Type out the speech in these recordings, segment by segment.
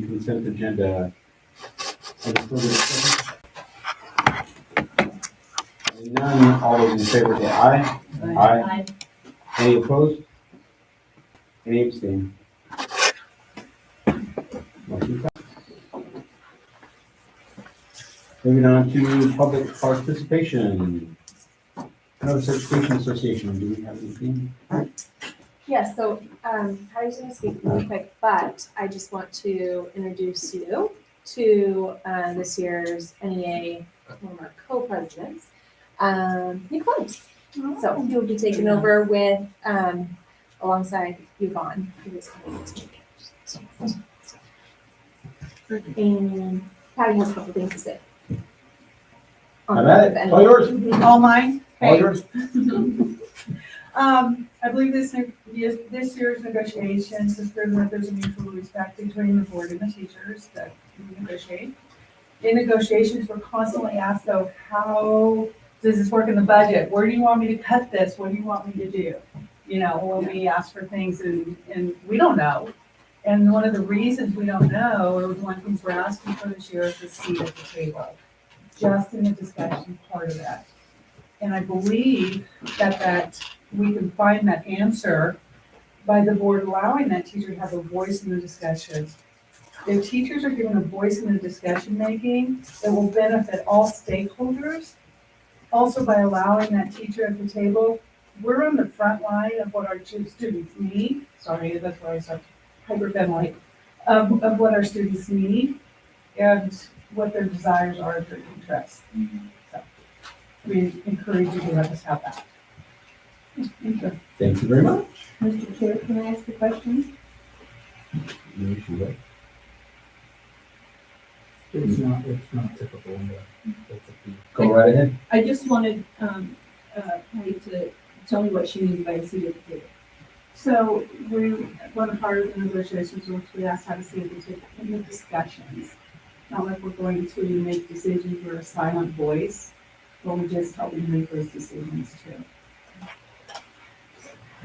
Consent agenda. Any further discussion? Seeing none, all those in favor say aye. Aye. Any opposed? Any abstain? Motion passes. Moving on to public participation. Notice Education Association, do we have anything? Yes, so Patty's going to speak really quick, but I just want to introduce you to this year's NEA, one of our co-presidents, Nick Close. So he'll be taking over with, alongside Yvonne, who is coming to and Patty has a couple things to say. Have at it. All yours. All mine? All yours. I believe this year's negotiations has proven that there's a mutual respect between the board and the teachers that we negotiate. In negotiations, we're constantly asked though, how does this work in the budget? Where do you want me to cut this? What do you want me to do? You know, when we ask for things and we don't know. And one of the reasons we don't know, or one of the things we're asking for this year is a seat at the table, just in the discussion part of that. And I believe that we can find that answer by the board allowing that teacher to have a voice in the discussion. If teachers are given a voice in the discussion making, it will benefit all stakeholders. Also by allowing that teacher at the table, we're on the front line of what our students need. Sorry, that's why I start hyperventilate. Of what our students need and what their desires are, their interests. So we encourage you to let us have that. Thank you. Thank you very much. Mr. Chair, can I ask a question? No issue there. It's not typical in the Go right ahead. I just wanted Patty to tell me what she means by a seat at the table. So one part of the negotiations was we asked how to see it in the discussions. Not like we're going to make decisions, we're a silent voice, but we just help them make those decisions too.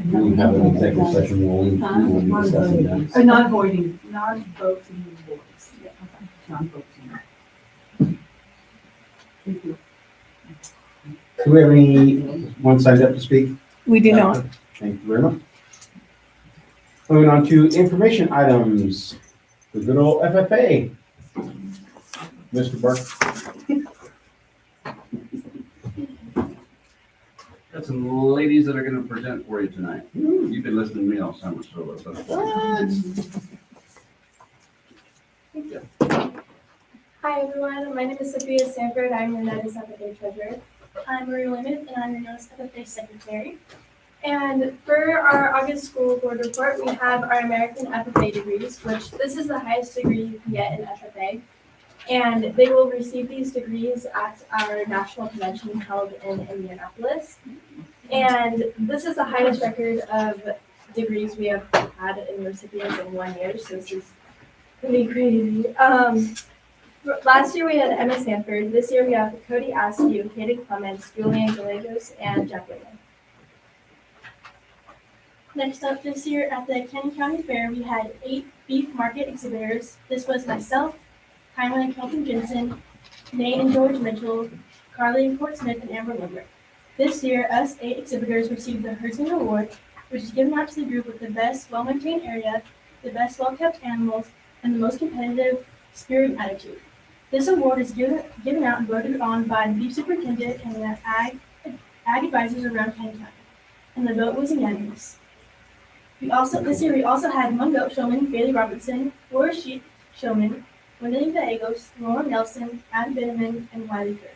We have an executive session, we will be discussing that. Non-voting voice. Yeah, okay. Non-voting. Thank you. Do we have anyone signed up to speak? We do not. Thank you very much. Moving on to information items. The good old FFA. Mr. Burke. Got some ladies that are going to present for you tonight. You've been listening to me all summer, so Hi everyone, my name is Sophia Sanford. I'm your Notice FFA treasurer. I'm Marie Limit, and I'm your Notice FFA secretary. And for our August school board report, we have our American FFA degrees, which this is the highest degree you can get in FFA. And they will receive these degrees at our national convention held in Indianapolis. And this is the highest record of degrees we have had in recipients in 1 year, so this is pretty crazy. Last year we had Emma Sanford. This year we have Cody Askew, Kaden Clements, Julian Gallegos, and Jeff Whitman. Next up this year at the Canyon County Fair, we had 8 beef market exhibitors. This was myself, Kyla and Kelton Jensen, Nate and George Mitchell, Carly and Court Smith, and Amber Woodward. This year, us 8 exhibitors received the Hertzman Award, which is given out to the group with the best well-maintained area, the best well-kept animals, and the most competitive spirit and attitude. This award is given out and voted on by the beef superintendent and the ag advisors around Canyon County, and the vote was unanimous. This year we also had 1 goat showman, Bailey Robertson, 4 sheep showmen, Wendy Gallegos, Lauren Nelson, Adam Bitterman, and Wiley Kirk.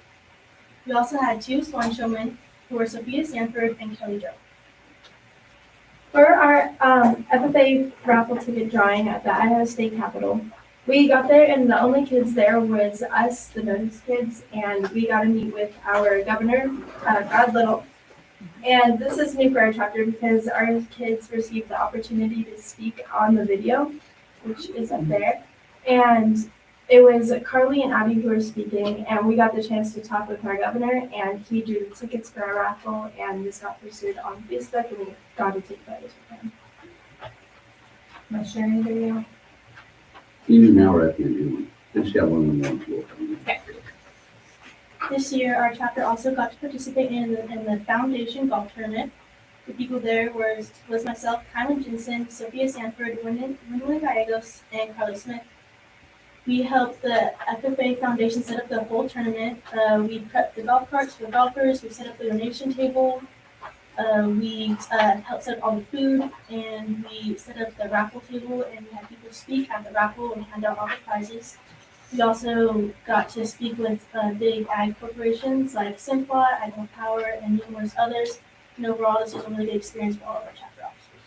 We also had 2 swan showmen, who were Sophia Sanford and Kelly Joe. For our FFA raffle ticket drawing at the Idaho State Capitol, we got there and the only kids there was us, the Notice kids, and we got to meet with our governor, Brad Little. And this is new for our chapter because our kids received the opportunity to speak on the video, which is up there. And it was Carly and Abby who were speaking, and we got the chance to talk with our governor, and he drew the tickets for our raffle, and this got posted on Facebook, and we got to take photos with him. Am I sharing the video? Even now we're at the end of the week. They just got one more pool coming in. Okay. This year, our chapter also got to participate in the foundation golf tournament. The people there was myself, Kylan Jensen, Sophia Sanford, Wendell Gallegos, and Carly Smith. We helped the FFA Foundation set up the whole tournament. We prepped the golf carts for golfers. We set up the donation table. We helped set up all the food, and we set up the raffle table, and we had people speak at the raffle and hand out all the prizes. We also got to speak with big ag corporations like Simplot, Idaho Power, and numerous others. And overall, this was a really good experience for all of our chapter officers.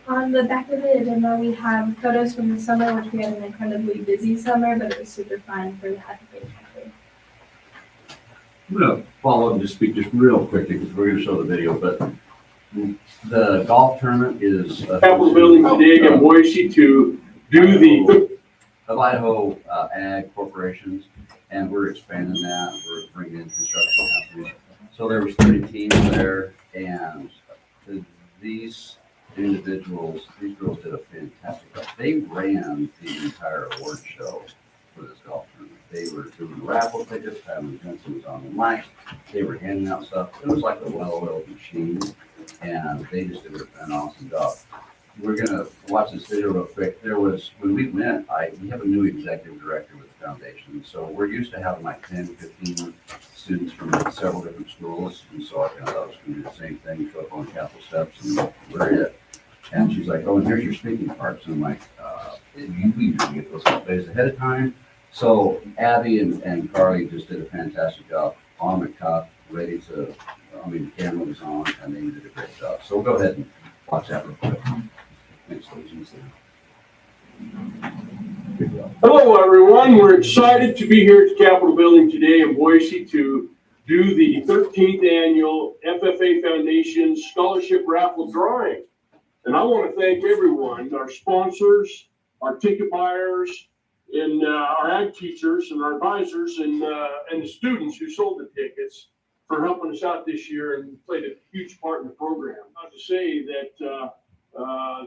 On the back of the agenda, we have photos from the summer, which we had an incredibly busy summer, but it was super fun for the FFA chapter. I'm gonna follow up and just speak just real quickly because we're gonna show the video, but the golf tournament is. Capitol Building today in Boise to do the. Of Idaho Ag Corporations, and we're expanding that. We're bringing in construction companies. So there was 30 teams there, and these individuals, these girls did a fantastic job. They ran the entire award show for this golf tournament. They were doing raffle tickets. Kylan Jensen was on the mic. They were handing out stuff. It was like a well-oiled machine, and they just did an awesome job. We're gonna watch this video real quick. There was, when we went, we have a new executive director with the foundation. So we're used to having like 10, 15 students from several different schools. And so I kind of thought it was gonna do the same thing, show up on Capitol steps and we're it. And she's like, oh, and here's your speaking parts. And I'm like, you usually get those days ahead of time. So Abby and Carly just did a fantastic job on the cuff, ready to, the camera was on and they did a great job. So we'll go ahead and watch that real quick. Thanks, ladies. Hello, everyone. We're excited to be here at the Capitol Building today in Boise to do the 13th annual FFA Foundation Scholarship Raffle Drawing. And I want to thank everyone, our sponsors, our ticket buyers, and our ag teachers and our advisors and the students who sold the tickets for helping us out this year and played a huge part in the program. I have to say that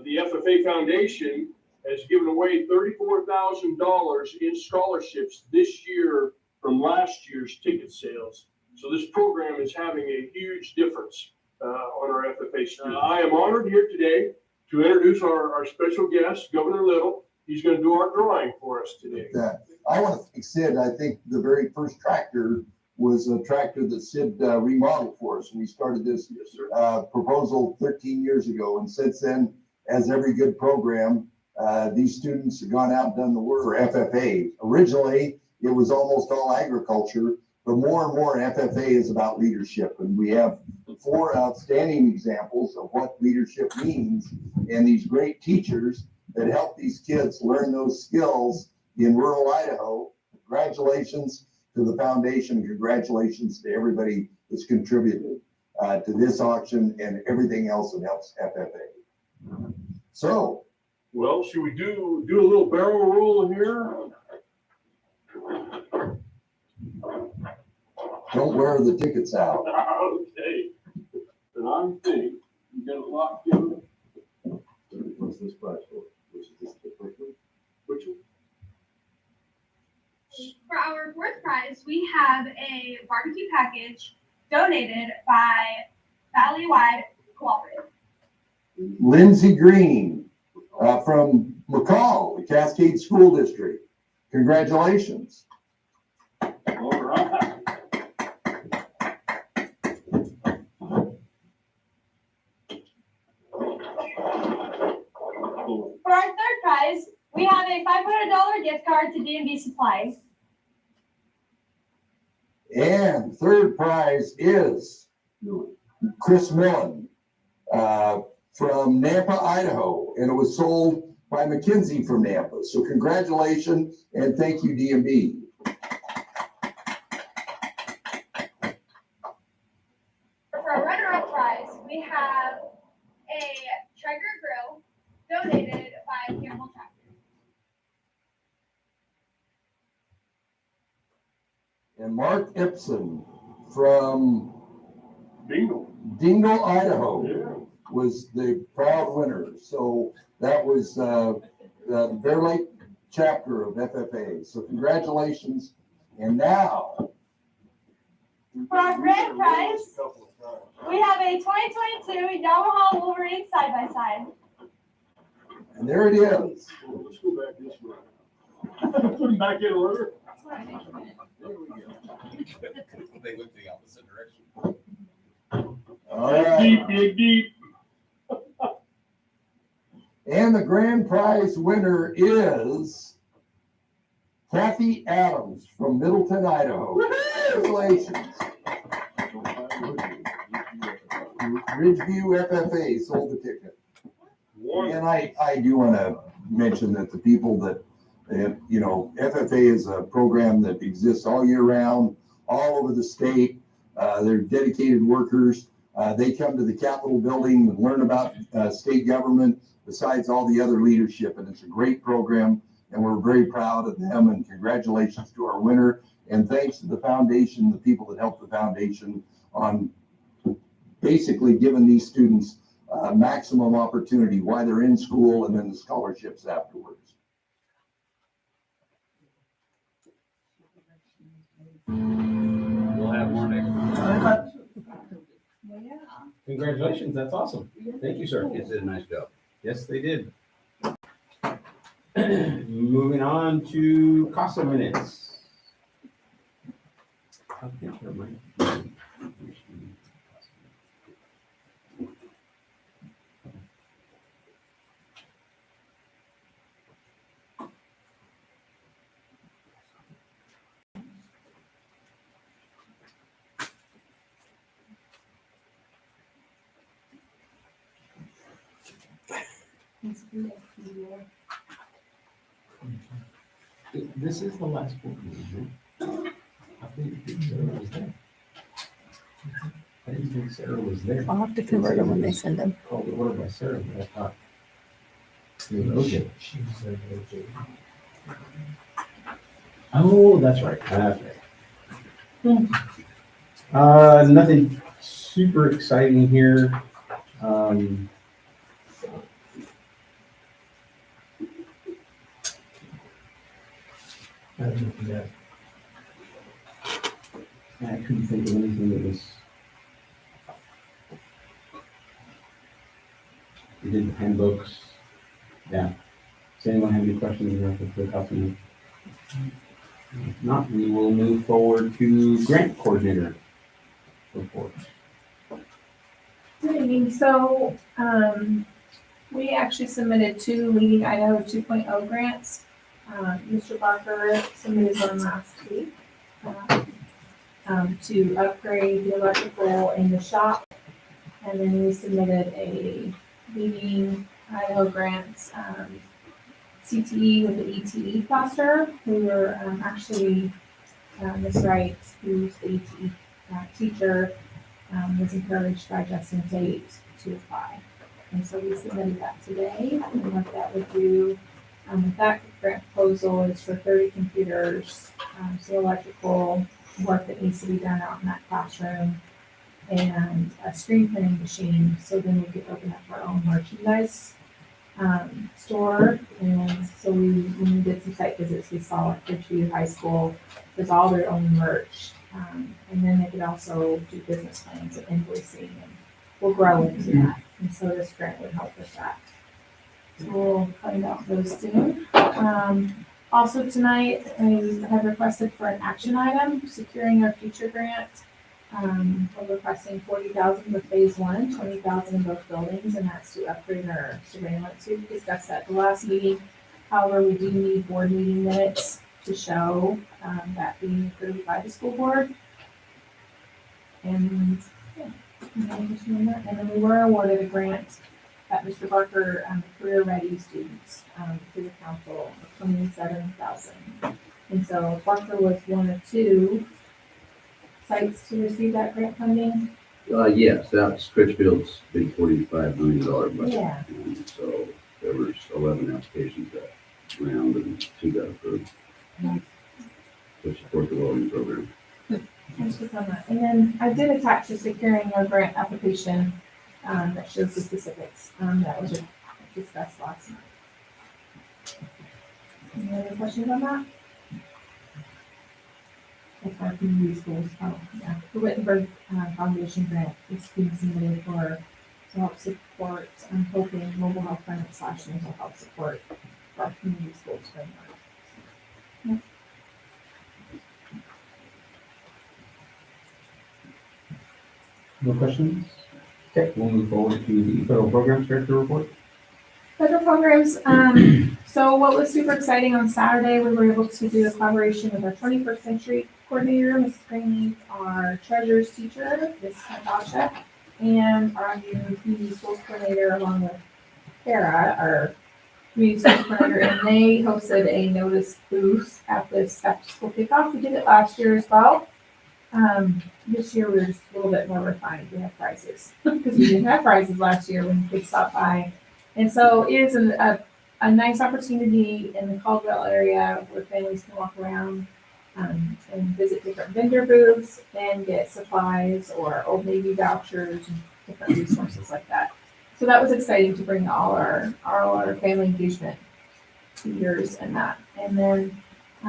the FFA Foundation has given away $34,000 in scholarships this year from last year's ticket sales. So this program is having a huge difference on our FFA students. I am honored here today to introduce our special guest, Governor Little. He's going to do our drawing for us today. I want to thank Sid. I think the very first tractor was a tractor that Sid remodeled for us. We started this proposal 13 years ago. And since then, as every good program, these students have gone out and done the work for FFA. Originally, it was almost all agriculture, but more and more FFA is about leadership. And we have 4 outstanding examples of what leadership means and these great teachers that help these kids learn those skills in rural Idaho. Congratulations to the foundation. Congratulations to everybody that's contributed to this auction and everything else that helps FFA. So, well, should we do a little barrel roll here? don't wear the tickets out. Okay. And I'm thinking you get it locked in. What's this price for? Which is this different? Which one? For our 4th prize, we have a barbecue package donated by Valley-Wide Cooperative. Lindsay Green from McCall, the Cascade School District. Congratulations. All right. For our 3rd prize, we have a $500 gift card to D&B Supplies. And 3rd prize is Chris Millen from Nampa, Idaho, and it was sold by McKinsey from Nampa. So congratulations and thank you, D&B. For our runner-up prize, we have a Traeger grill donated by Campbell Tractor. And Mark Ipson from Dingle, Idaho, was the proud winner. So that was Bear Lake chapter of FFA. So congratulations. And now, For our grand prize, we have a 2022 Yamaha Wolverine side-by-side. and there it is. Oh, let's go back this way. Put them back in order. They went the opposite direction. All right. Deep, dig deep. And the grand prize winner is Kathy Adams from Middleton, Idaho. Congratulations. Ridgeview FFA sold the ticket. And I do want to mention that the people that, FFA is a program that exists all year round, all over the state. They're dedicated workers. They come to the Capitol building and learn about state government besides all the other leadership. And it's a great program, and we're very proud of them. And congratulations to our winner. And thanks to the foundation, the people that helped the foundation on basically giving these students maximum opportunity while they're in school and then the scholarships afterwards. We'll have more next time. Congratulations, that's awesome. Thank you, sir. Kids did a nice job. Yes, they did. Moving on to CASA minutes. I think there might be- This is the last book meeting, right? I think Sarah was there. I didn't think Sarah was there. I'll have to convert them when they send them. Called to order by Sarah, but I thought. It was OJ. She's like OJ. Oh, that's right. That's right. Nothing super exciting here. I don't know that. I couldn't think of anything that was. We did the handbooks. Yeah. Does anyone have any questions about the document? If not, we will move forward to grant coordinator report. Good evening. So, we actually submitted 2 Leading Idaho 2.0 grants. Mr. Barker submitted one last week to upgrade the electrical in the shop. And then we submitted a Leading Idaho grants CTE with the ETE cluster. We were actually, Ms. Wright, who's the ETE teacher, was encouraged by Justin Tate to apply. And so we submitted that today, and what that would do, that grant proposal is for 30 computers, so electrical work that needs to be done out in that classroom, and a screen printing machine, so then we could open up our own merchandise store. And so when we did some site visits, we saw at Ridgeview High School, there's all their own merch. And then they could also do business plans and invoicing, and we'll grow into that. And so this grant would help with that. So we'll find out those soon. Also tonight, I have requested for an action item, securing our future grant. We're requesting $40,000 with phase 1, $20,000 in both buildings, and that's to upgrade our surveillance. We discussed that at the last meeting. However, we do need board meeting minutes to show that being approved by the school board. And yeah, and then we were awarded a grant at Mr. Barker, Career Ready students through the council of $27,000. And so Barker was one of 2 sites to receive that grant funding. Yes, that's Critchfield's big $45 million budget. Yeah. And so there was 11 applications that round and 2 got approved. To support the welding program. Thanks for coming. And then I did attach the securing our grant application that shows the specifics that was discussed last night. Any other questions on that? That's our community schools, yeah, the Wittenberg Foundation grant is being submitted for to help support, I'm hoping, mobile health clinic / mental health support for our community schools framework. No questions? Okay, we'll move forward to the federal programs director report. Federal programs, so what was super exciting on Saturday, we were able to do a collaboration with our 21st century coordinator, Mrs. Greenleaf, our treasurer's teacher, Ms. Natasha, and our new community schools coordinator, along with Kara, our community schools coordinator, and they hosted a notice booth at this after school kickoff. We did it last year as well. This year we were just a little bit more refined. We have prizes because we didn't have prizes last year when kids stopped by. And so it is a nice opportunity in the Caldwell area where families can walk around and visit different vendor booths and get supplies or Old Navy vouchers and different resources like that. So that was exciting to bring all our family engagement leaders and that. And then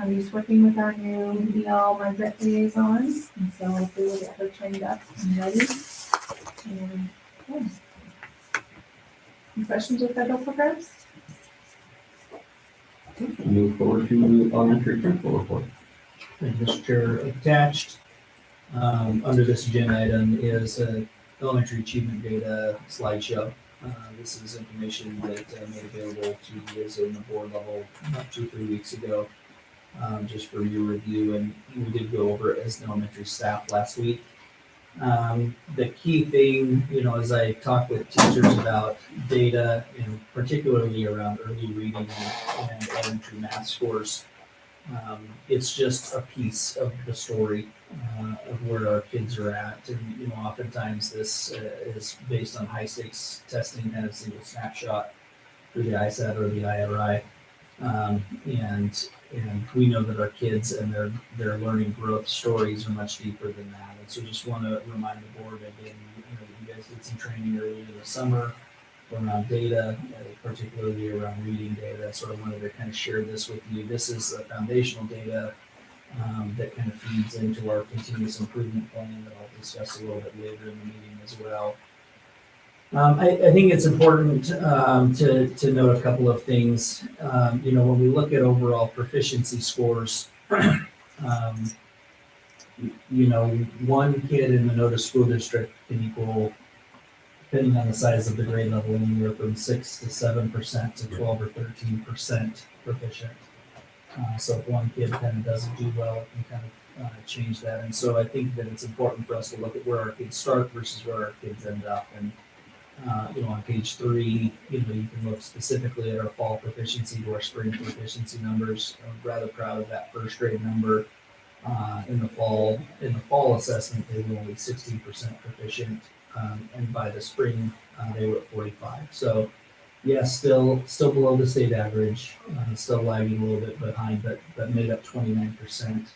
he's working with our new BL migrant liaisons, and so hopefully we'll get her trained up and ready. And yeah. Any questions with federal programs? We'll move forward to elementary principal report. Thank you, Mr. Chair. Attached, under this agenda item is a elementary achievement data slideshow. This is information that made available to you as in the board level about 2-3 weeks ago, just for your review, and we did go over it as an elementary staff last week. The key thing, as I talk with teachers about data, and particularly around early reading and elementary math scores, it's just a piece of the story of where our kids are at. And, oftentimes this is based on high stakes testing, kind of single snapshot through the ISAT or the IRI. And we know that our kids and their learning growth stories are much deeper than that. And so just want to remind the board again, you guys did some training earlier this summer around data, particularly around reading data. So I wanted to kind of share this with you. This is a foundational data that kind of feeds into our continuous improvement plan that I'll discuss a little bit later in the meeting as well. I think it's important to note a couple of things. When we look at overall proficiency scores, one kid in the Monona School District can equal, depending on the size of the grade level, anywhere from 6 to 7% to 12 or 13% proficient. So if one kid kind of doesn't do well, it can kind of change that. And so I think that it's important for us to look at where our kids start versus where our kids end up. And on page 3, you can look specifically at our fall proficiency to our spring proficiency numbers. I'm rather proud of that first grade number. In the fall assessment, they were only 16% proficient, and by the spring, they were at 45. So, yes, still below the state average, still lagging a little bit behind, but made up 29%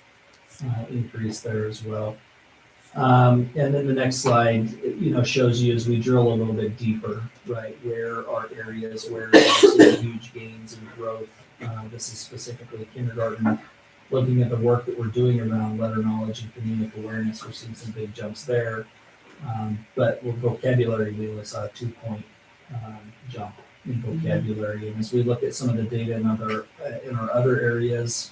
increase there as well. And then the next slide, shows you as we drill a little bit deeper, right, where are areas where we're seeing huge gains in growth. This is specifically kindergarten. Looking at the work that we're doing around letter knowledge and phonemic awareness, we're seeing some big jumps there. But with vocabulary, we only saw a 2-point jump in vocabulary. And as we look at some of the data in our other areas,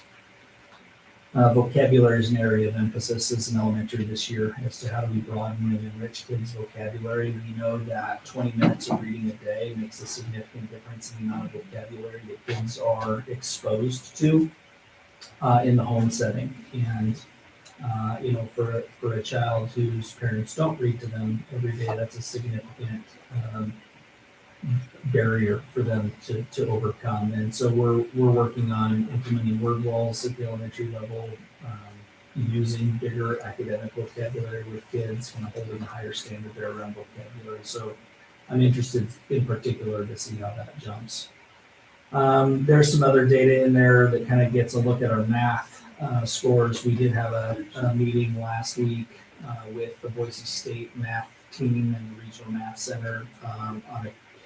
vocabulary is an area of emphasis as an elementary this year as to how do we broaden and enrich kids' vocabulary. We know that 20 minutes of reading a day makes a significant difference in the amount of vocabulary that kids are exposed to in the home setting. And for a child whose parents don't read to them every day, that's a significant barrier for them to overcome. And so we're working on implementing word walls at the elementary level, using bigger academic vocabulary with kids, kind of holding a higher standard there around vocabulary. So I'm interested in particular to see how that jumps. There's some other data in there that kind of gets a look at our math scores. We did have a meeting last week with the Boise State math team and the Regional Math Center on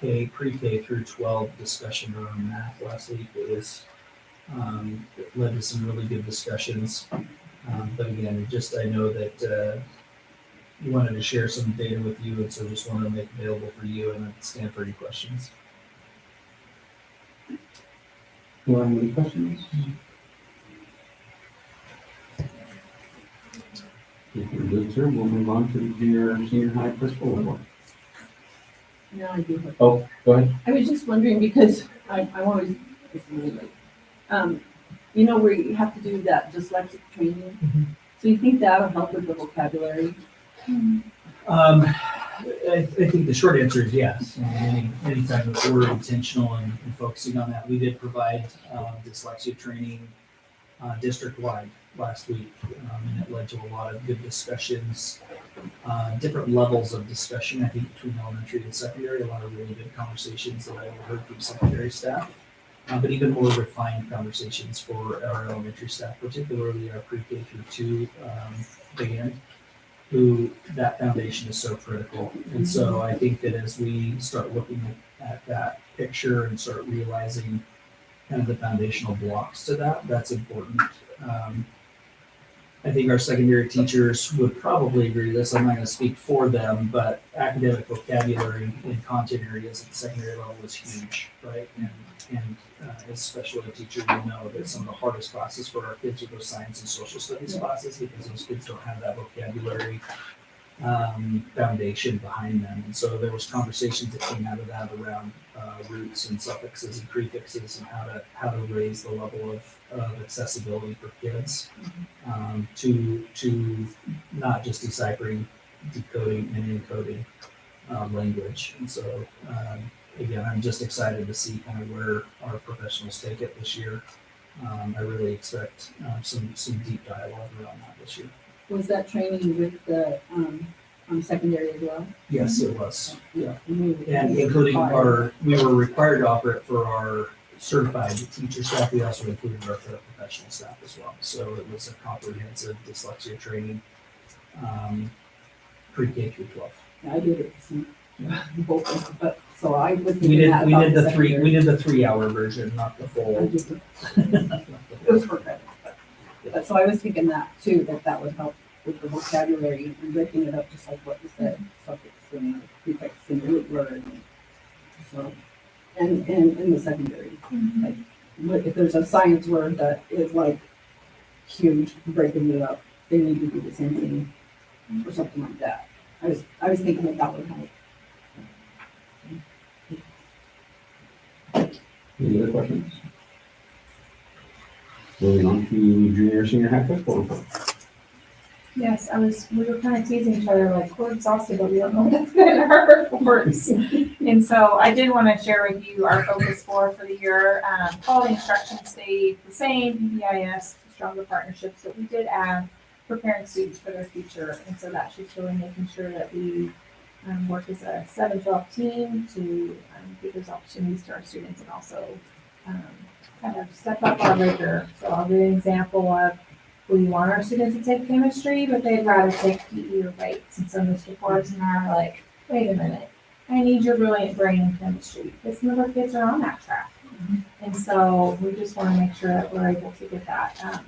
a pre-K through 12 discussion around math last week. It was It led to some really good discussions. But again, just I know that you wanted to share some data with you, and so just wanted to make available for you and then stand for any questions. Do I have any questions? If you're good, sir, we'll move on to the junior, senior high principal report. No, I do have. Oh, go ahead. I was just wondering because I'm always, it's really late. You know where you have to do that dyslexic training? So you think that'll help with the vocabulary? I think the short answer is yes. Anytime that we're intentional and focusing on that, we did provide dyslexia training district-wide last week, and it led to a lot of good discussions, different levels of discussion, I think, between elementary and secondary, a lot of really good conversations that I heard from secondary staff, but even more refined conversations for our elementary staff, particularly our pre-K through 2 band, who that foundation is so critical. And so I think that as we start looking at that picture and start realizing kind of the foundational blocks to that, that's important. I think our secondary teachers would probably agree with this. I'm not going to speak for them, but academic vocabulary in content areas at the secondary level is huge, right? And as special ed teacher, you know that some of the hardest classes for our kids are those science and social studies classes because those kids don't have that vocabulary foundation behind them. And so there was conversations that came out of that around roots and suffixes and prefixes and how to raise the level of accessibility for kids to not just deciphering, decoding, and encoding language. And so again, I'm just excited to see kind of where our professionals take it this year. I really expect some deep dialogue around that this year. Was that training with the secondary as well? Yes, it was. Yeah. And Including we were required to offer it for our certified teacher staff. We also included our professional staff as well. So it was a comprehensive dyslexia training, pre-K through 12. Yeah, I did it. Both, but so I was We thinking did that we about did the secondary. we did the 3-hour version, not the I full. did the- It was for credits, but so I was thinking that too, that would help with the vocabulary and breaking it up, just like what you said, suffix and prefix and root word. So, and in the secondary, like, if there's a science word that is like huge, breaking it up, they need to do the same thing or something like that. I was thinking that would help. Any other questions? Moving on to junior, senior high principal report. Yes, we were kind of teasing each other, like, we're exhausted, but we don't know what's in our reports. And so I did want to share with you our focus for the year. Quality instruction stayed the same, PBIS, stronger partnerships, but we did add preparing students for their future. And so that's just really making sure that we work as a 7-12 team to give those opportunities to our students and also kind of step up our rigor. So I'll give an example of we want our students to take chemistry, but they'd rather take PE or weights. And so Mr. Forrest and I are like, wait a minute, I need your brilliant brain in chemistry. Because some of our kids are on that track. And so we just want to make sure that we're able to get that,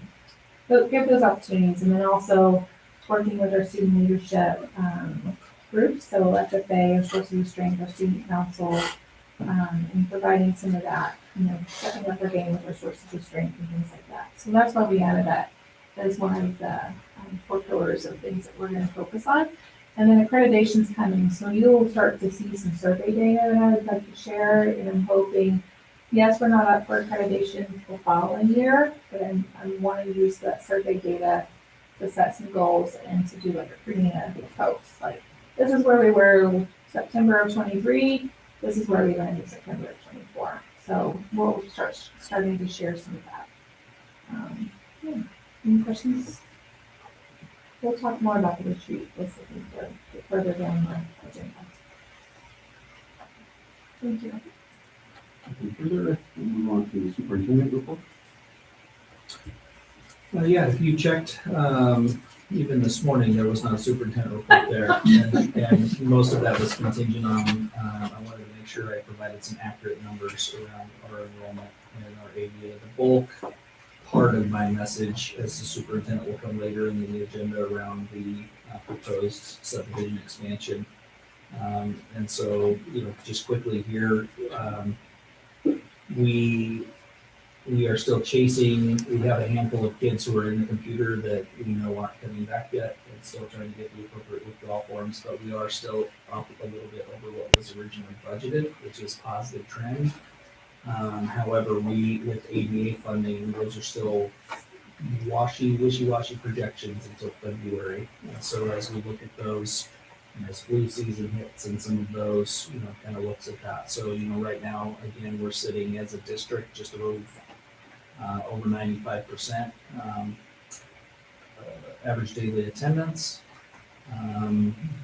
but give those opportunities. And then also working with our student leadership groups, so FFA, our sources of strength, our student council, and providing some of that, stepping up our game with our sources of strength and things like that. So that's why we added that as one of the 4 pillars of things that we're going to focus on. And then accreditation's coming, so you'll start to see some survey data that I would like to share, and I'm hoping, yes, we're not up for accreditation the following year, but I want to use that survey data to set some goals and to do like a post, like, this is where we were September of 23, this is where we landed September of 24. So we'll starting to share some of that. Any questions? We'll talk more about the retreat this further down the agenda. Thank you. Anything further? We'll move on to the superintendent report. Yeah, if you checked, even this morning, there was not a superintendent report there. And most of that was contingent on, I wanted to make make sure I provided some accurate numbers around our enrollment and our ADA. The bulk part of my message as the superintendent will come later in the agenda around the proposed subdivision expansion. And so, just quickly here, we are still chasing, we have a handful of kids who are in the computer that we know aren't coming back yet, and still trying to get the appropriate withdrawal forms, but we are still up a little bit over what was originally budgeted, which is positive trend. However, with ADA funding, those are still wishy-washy projections until February. And so as we look at those, as flu season hits and some of those, kind of looks at that. So, right now, again, we're sitting as a district just over 95% average daily attendance.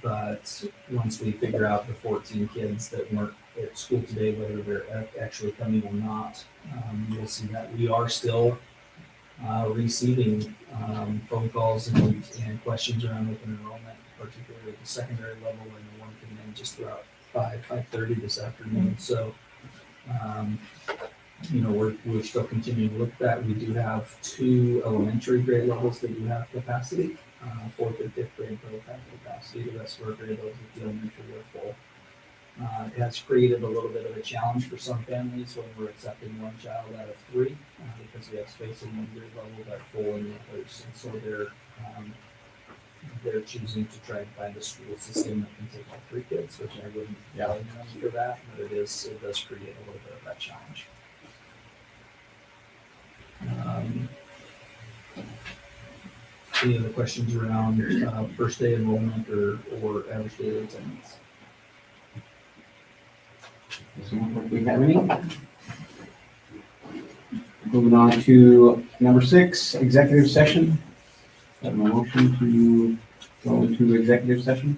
But once we figure out the 14 kids that weren't at school today, whether they're actually coming or not, you'll see that we are still receiving phone calls and questions around open enrollment, particularly at the secondary level, and the one came in just about 5:30 this afternoon. So, we're still continuing to look at that. We do have 2 elementary grade levels that do have capacity. 4th and 5th grade both have capacity. The rest of our grade levels at the elementary are full. It has created a little bit of a challenge for some families when we're accepting 1 child out of 3 because we have space in one grade level that are full in the others. And so they're choosing to try and find a school system that can take all 3 kids, which I wouldn't blame them for that, but it does create a little bit of that challenge. Any other questions around first day enrollment or average daily attendance? If we have any. Moving on to number 6, executive session. Have a motion to go into executive session.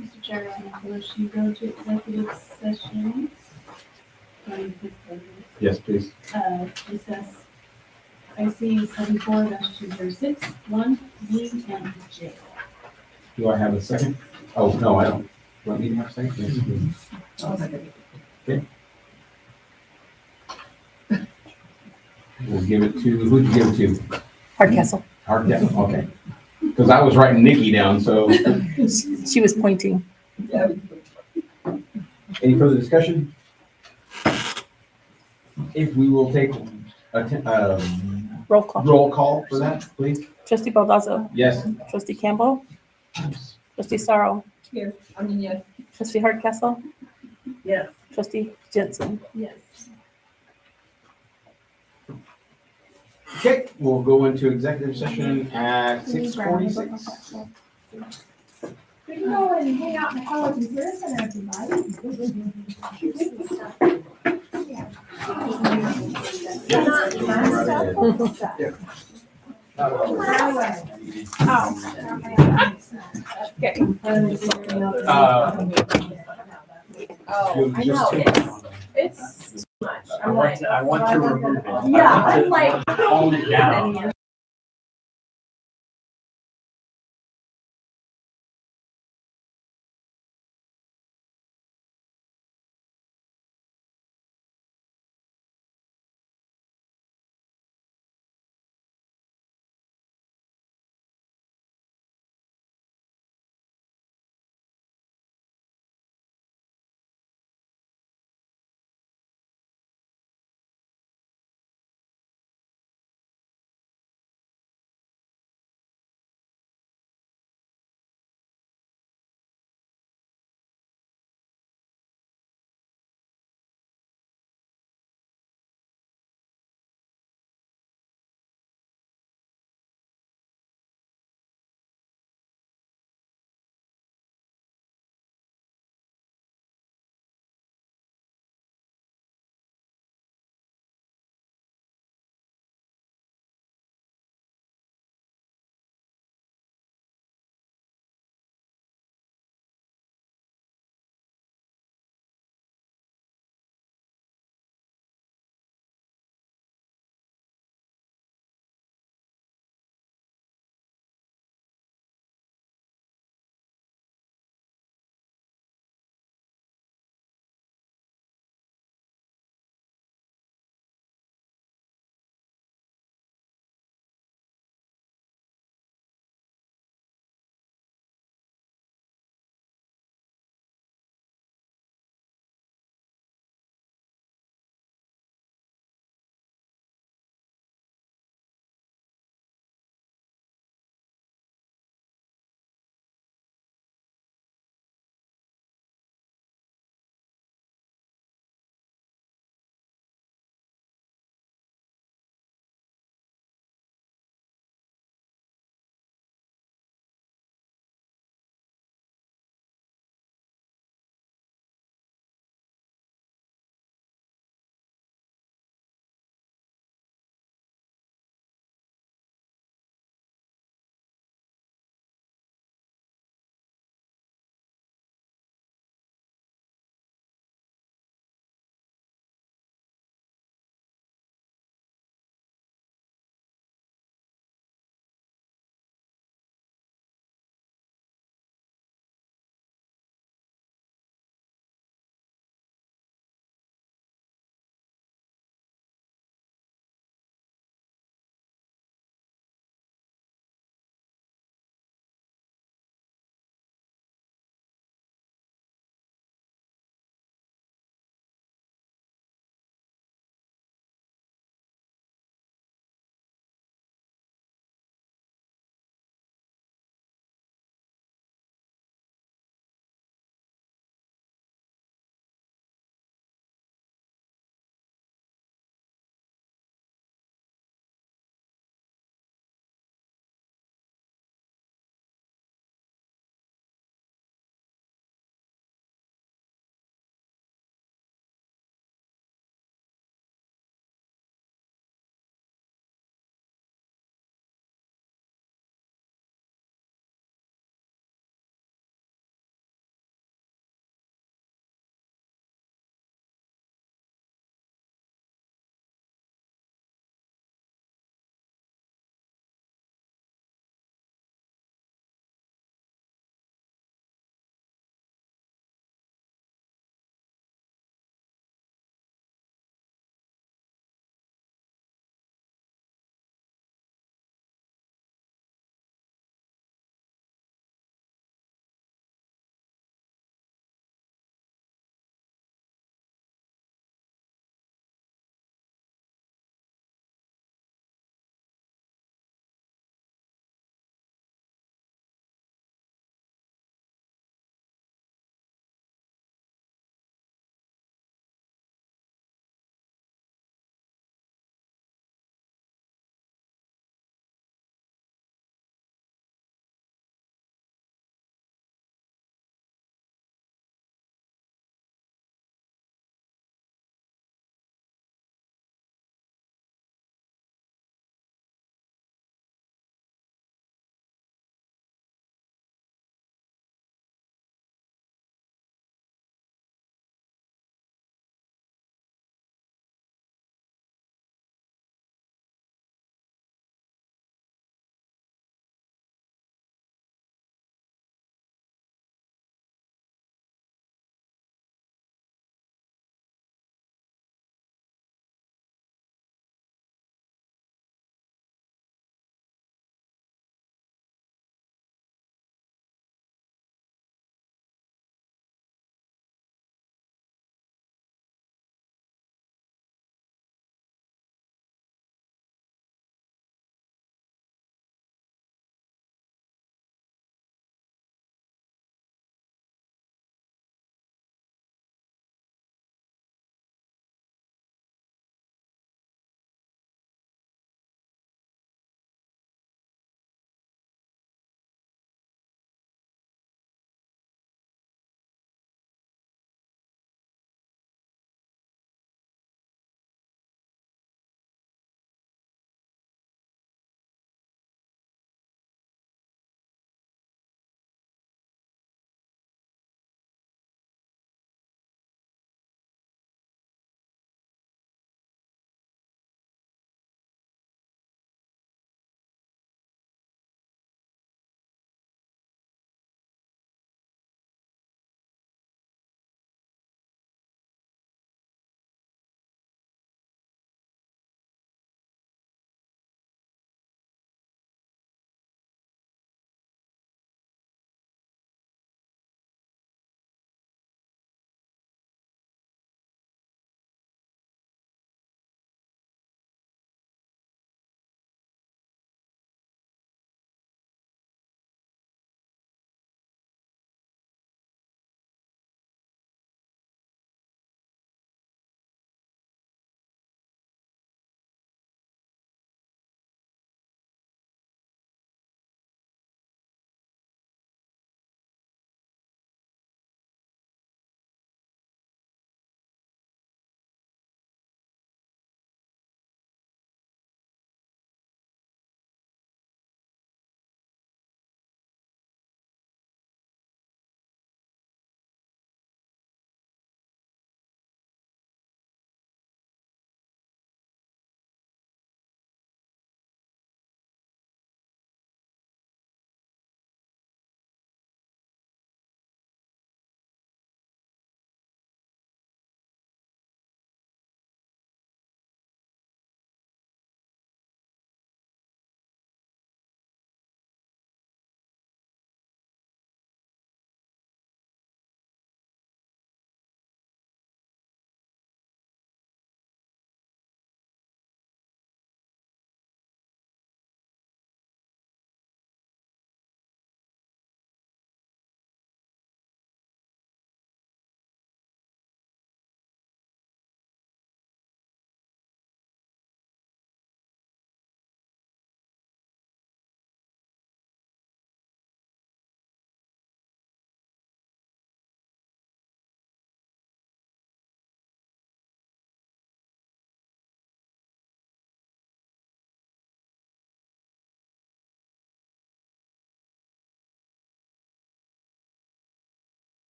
Mr. Chair, I make a motion to go to executive session. Yes, please. Discuss IC 74-206, 1, B, and J. Do I have a second? Oh, no, I don't. Do I need to have a second? Yes, please. Okay. We'll give it to, who'd you give it to? Hardcastle. Hardcastle, okay. Because I was writing Nikki down, so. She was pointing. Any further discussion? If we will take Roll call. roll call for that, please. Trustee Baldazzo. Yes. Trustee Campbell. Trustee Sorrow. Yes. Trustee Hardcastle. Yes. Trustee Jensen. Yes. Okay, we'll go into executive session at 6:46. We can go and hang out in the college and career center if Oh, I know, it's too much. I'm like, I want to remove it. yeah, I'm like. Hold it down.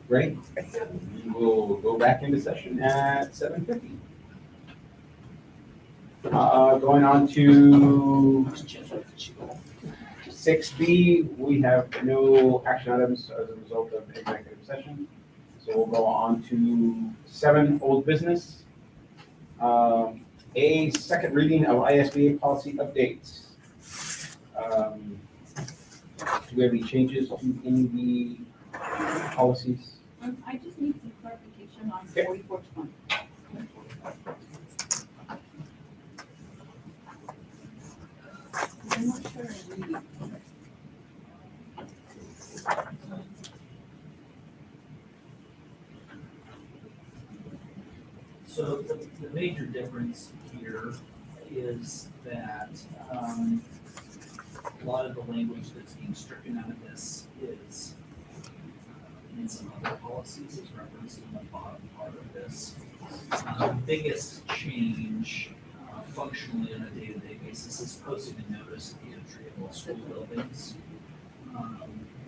Ready? We will go back into session at 7:50. Going on to 6B, we have no action items as a result of executive session. So we'll go on to 7, old business. A second reading of ISBA policy updates. Do we have any changes to any of the policies? I just need some clarification on Okay. 4420. I'm not sure I read it. So the major difference here is that a lot of the language that's being stricken out of this is in some other policies is referenced in the bottom part of this. The biggest change functionally on a day-to-day basis is posting a notice at the entry of all school buildings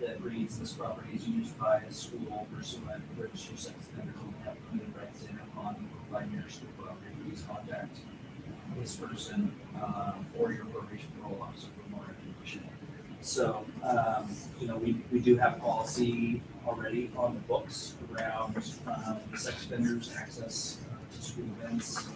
that reads, this property is used by a school pursuant to registered sex offenders who have committed rights in upon providing your school property. Please contact this person or your probation parole officer for more information. So, we do have policy already on the books around sex offenders access to school events.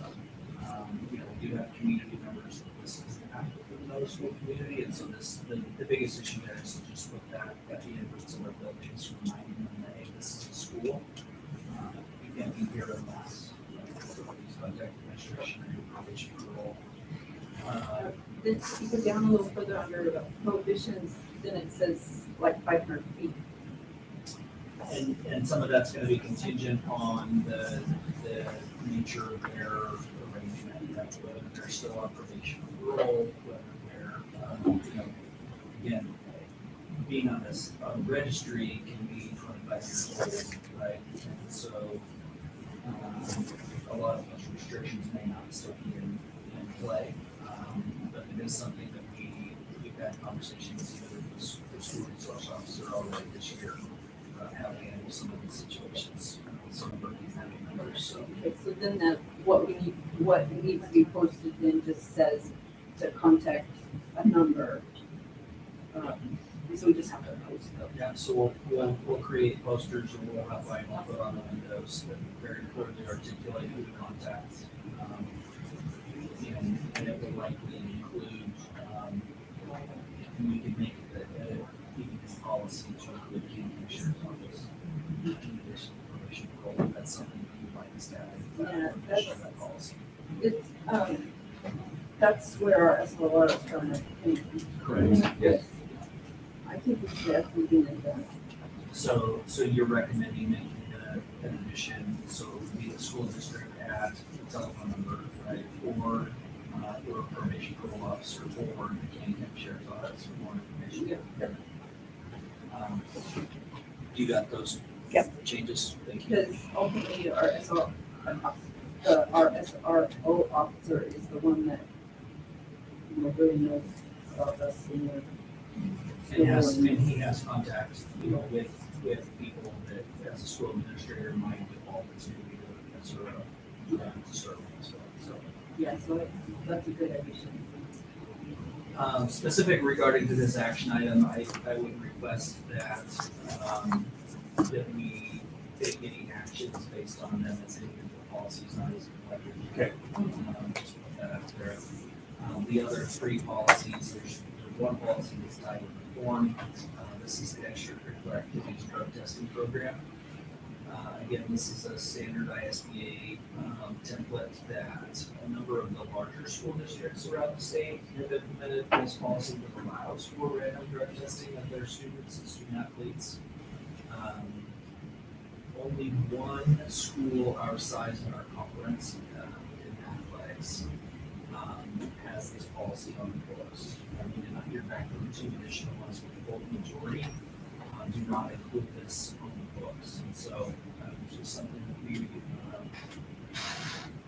We do have community members that this is active in the school community, and so the biggest issue there is to just put that at the entrance of our buildings, reminding them that, hey, this is a school. You can't be here unless please contact administration or your probation parole. Then you go down a little further under the prohibitions, then it says like 500 feet. And some of that's gonna be contingent on the nature of their arrangement, whether they're still on probation or parole, whether they're, again, being on this, registry can be 25 years old, right? And so, a lot of those restrictions may not still be in play, but it is something that we've had conversations with the school resource officer already this year about how to handle some of these situations with some of our family members, so. Okay, so then what needs to be posted then just says to contact a number. So we just have to post those. Yeah, so we'll create posters and we'll have vinyl put on the windows that very clearly articulate who to contact. And it will likely include, and we can make it even in policy to include county commissioner's office. In addition to probation parole, that's something that you'd like us to have. Yeah, That policy. It's, that's where our SLR is trying to. Correct. Yes. I think we should have something in that. So you're recommending making an addition, so it would be the school district at the telephone number, right? Or a probation parole officer or the county sheriff's office for more information. You got those changes? Thank you. Because ultimately our SRO officer is the one that, really knows about us and And he has contact, with people that as a school administrator might default to be the SRO as well, so. yeah, so that's a good addition. Specific regarding to this action item, I would request that, that we take any actions based on them as individual policies, not as a collective. Okay. Just put that out there. The other 3 policies, there's one policy that's tied to reform. This is the extracurricular activities drug testing program. Again, this is a standard ISBA template that a number of the larger school districts around the state have implemented. This policy that allows for random drug testing of their students and student athletes. Only one school our size in our conference in athletics has this policy on the books. We did not hear back from 2 additional ones, but the full majority do not include this on the books. And so it's just something that we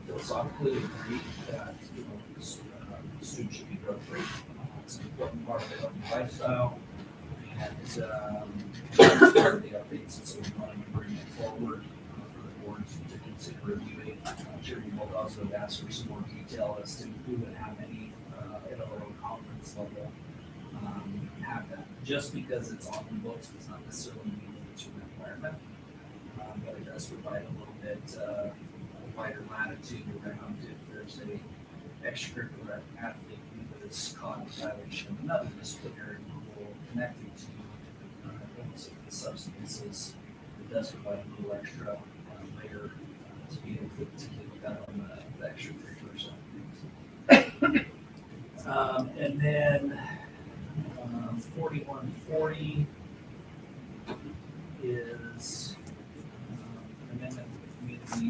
philosophically agree that students should be drug free. It's an important part of their lifestyle. And it's part of the updates, and so we wanted to bring it forward for the board to consider reviewing. I'm sure you will also have asked for some more detail as to who and how many at our own conference level have that. Just because it's on the books does not necessarily mean that it's a requirement, but it does provide a little bit wider latitude around if there's a extracurricular athlete who is caught in violation of another disciplinary rule connected to illicit substances. It does provide a little extra layer to be able to keep that on the extracurricular side of things. And then 4140 is an amendment with the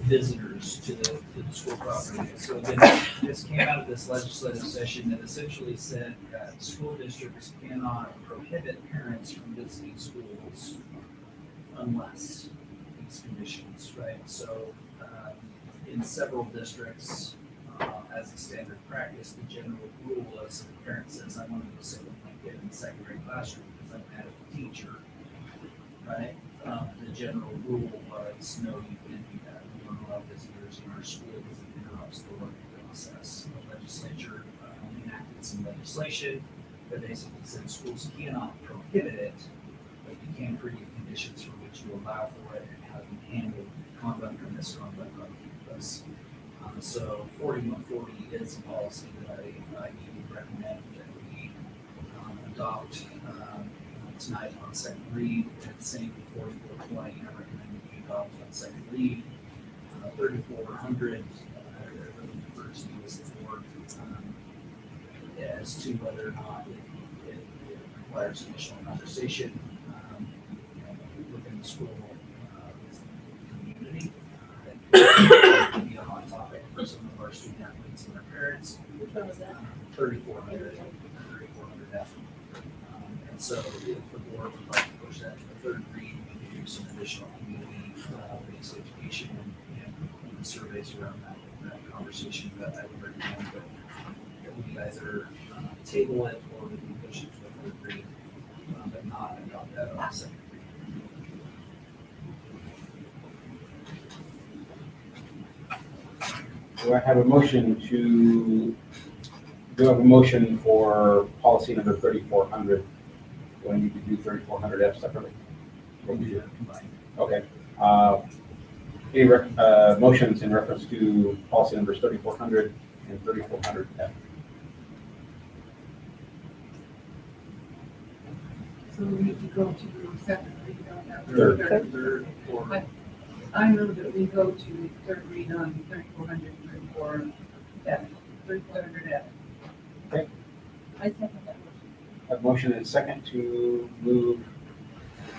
visitors to the school property. So again, this came out of this legislative session that essentially said that school districts cannot prohibit parents from visiting schools unless these conditions, right? So in several districts, as a standard practice, the general rule was if the parent says, I want to go sit with my kid in the second grade classroom because I'm mad at the teacher, right? The general rule was, no, you can't do that. We don't allow visitors in our school because it interrupts the learning process. The legislature enacted some legislation that basically said schools cannot prohibit it, but you can create conditions for which you allow for it and how you handle conduct or misconduct on campus. So 4140 is a policy that I would recommend that we adopt tonight on second read. And same with 4420, I recommend that we adopt on second read. 3400, I really defer to you as the board as to whether or not it requires additional conversation within the school community. Be a hot topic for some of our student athletes and their parents. Which one was that? 3400 F. And so if the board would like to push that to the third read, we can do some additional community-based education and surveys around that conversation. But I would recommend that we either table it or we can push it to the third read, but not adopt that on the second read. Do I have a motion for policy number 3400? Do I need to do 3400F separately? We'll do that combined. Okay. Any motions in reference to policy numbers 3400 and 3400F? So we need to go to the second read on that. Third. Or I move that we go to third read on 3400, 3400F. Okay. I second that motion. A motion and a second to move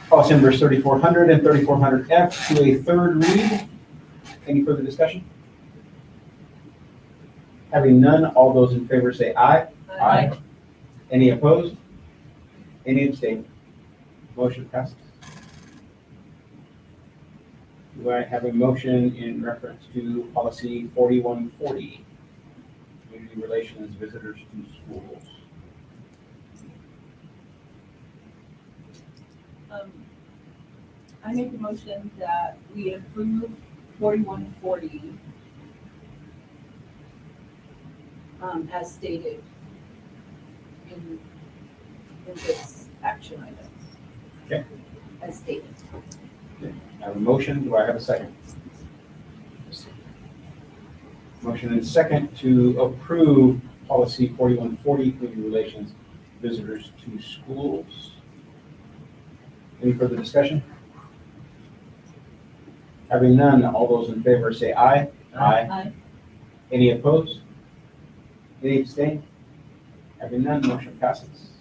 policy numbers 3400 and 3400F to a third read. Any further discussion? Having none, all those in favor say aye. Aye. Any opposed? Any abstain? Motion passes. Do I have a motion in reference to policy 4140, community relations visitors to schools? I make a motion that we approve 4140 as stated in this action item. Okay. As stated. I have a motion. Do I have a second? Motion and second to approve policy 4140, community relations visitors to schools. Any further discussion? Having none, all those in favor say aye. Aye. Any opposed? Any abstain? Having none, motion passes.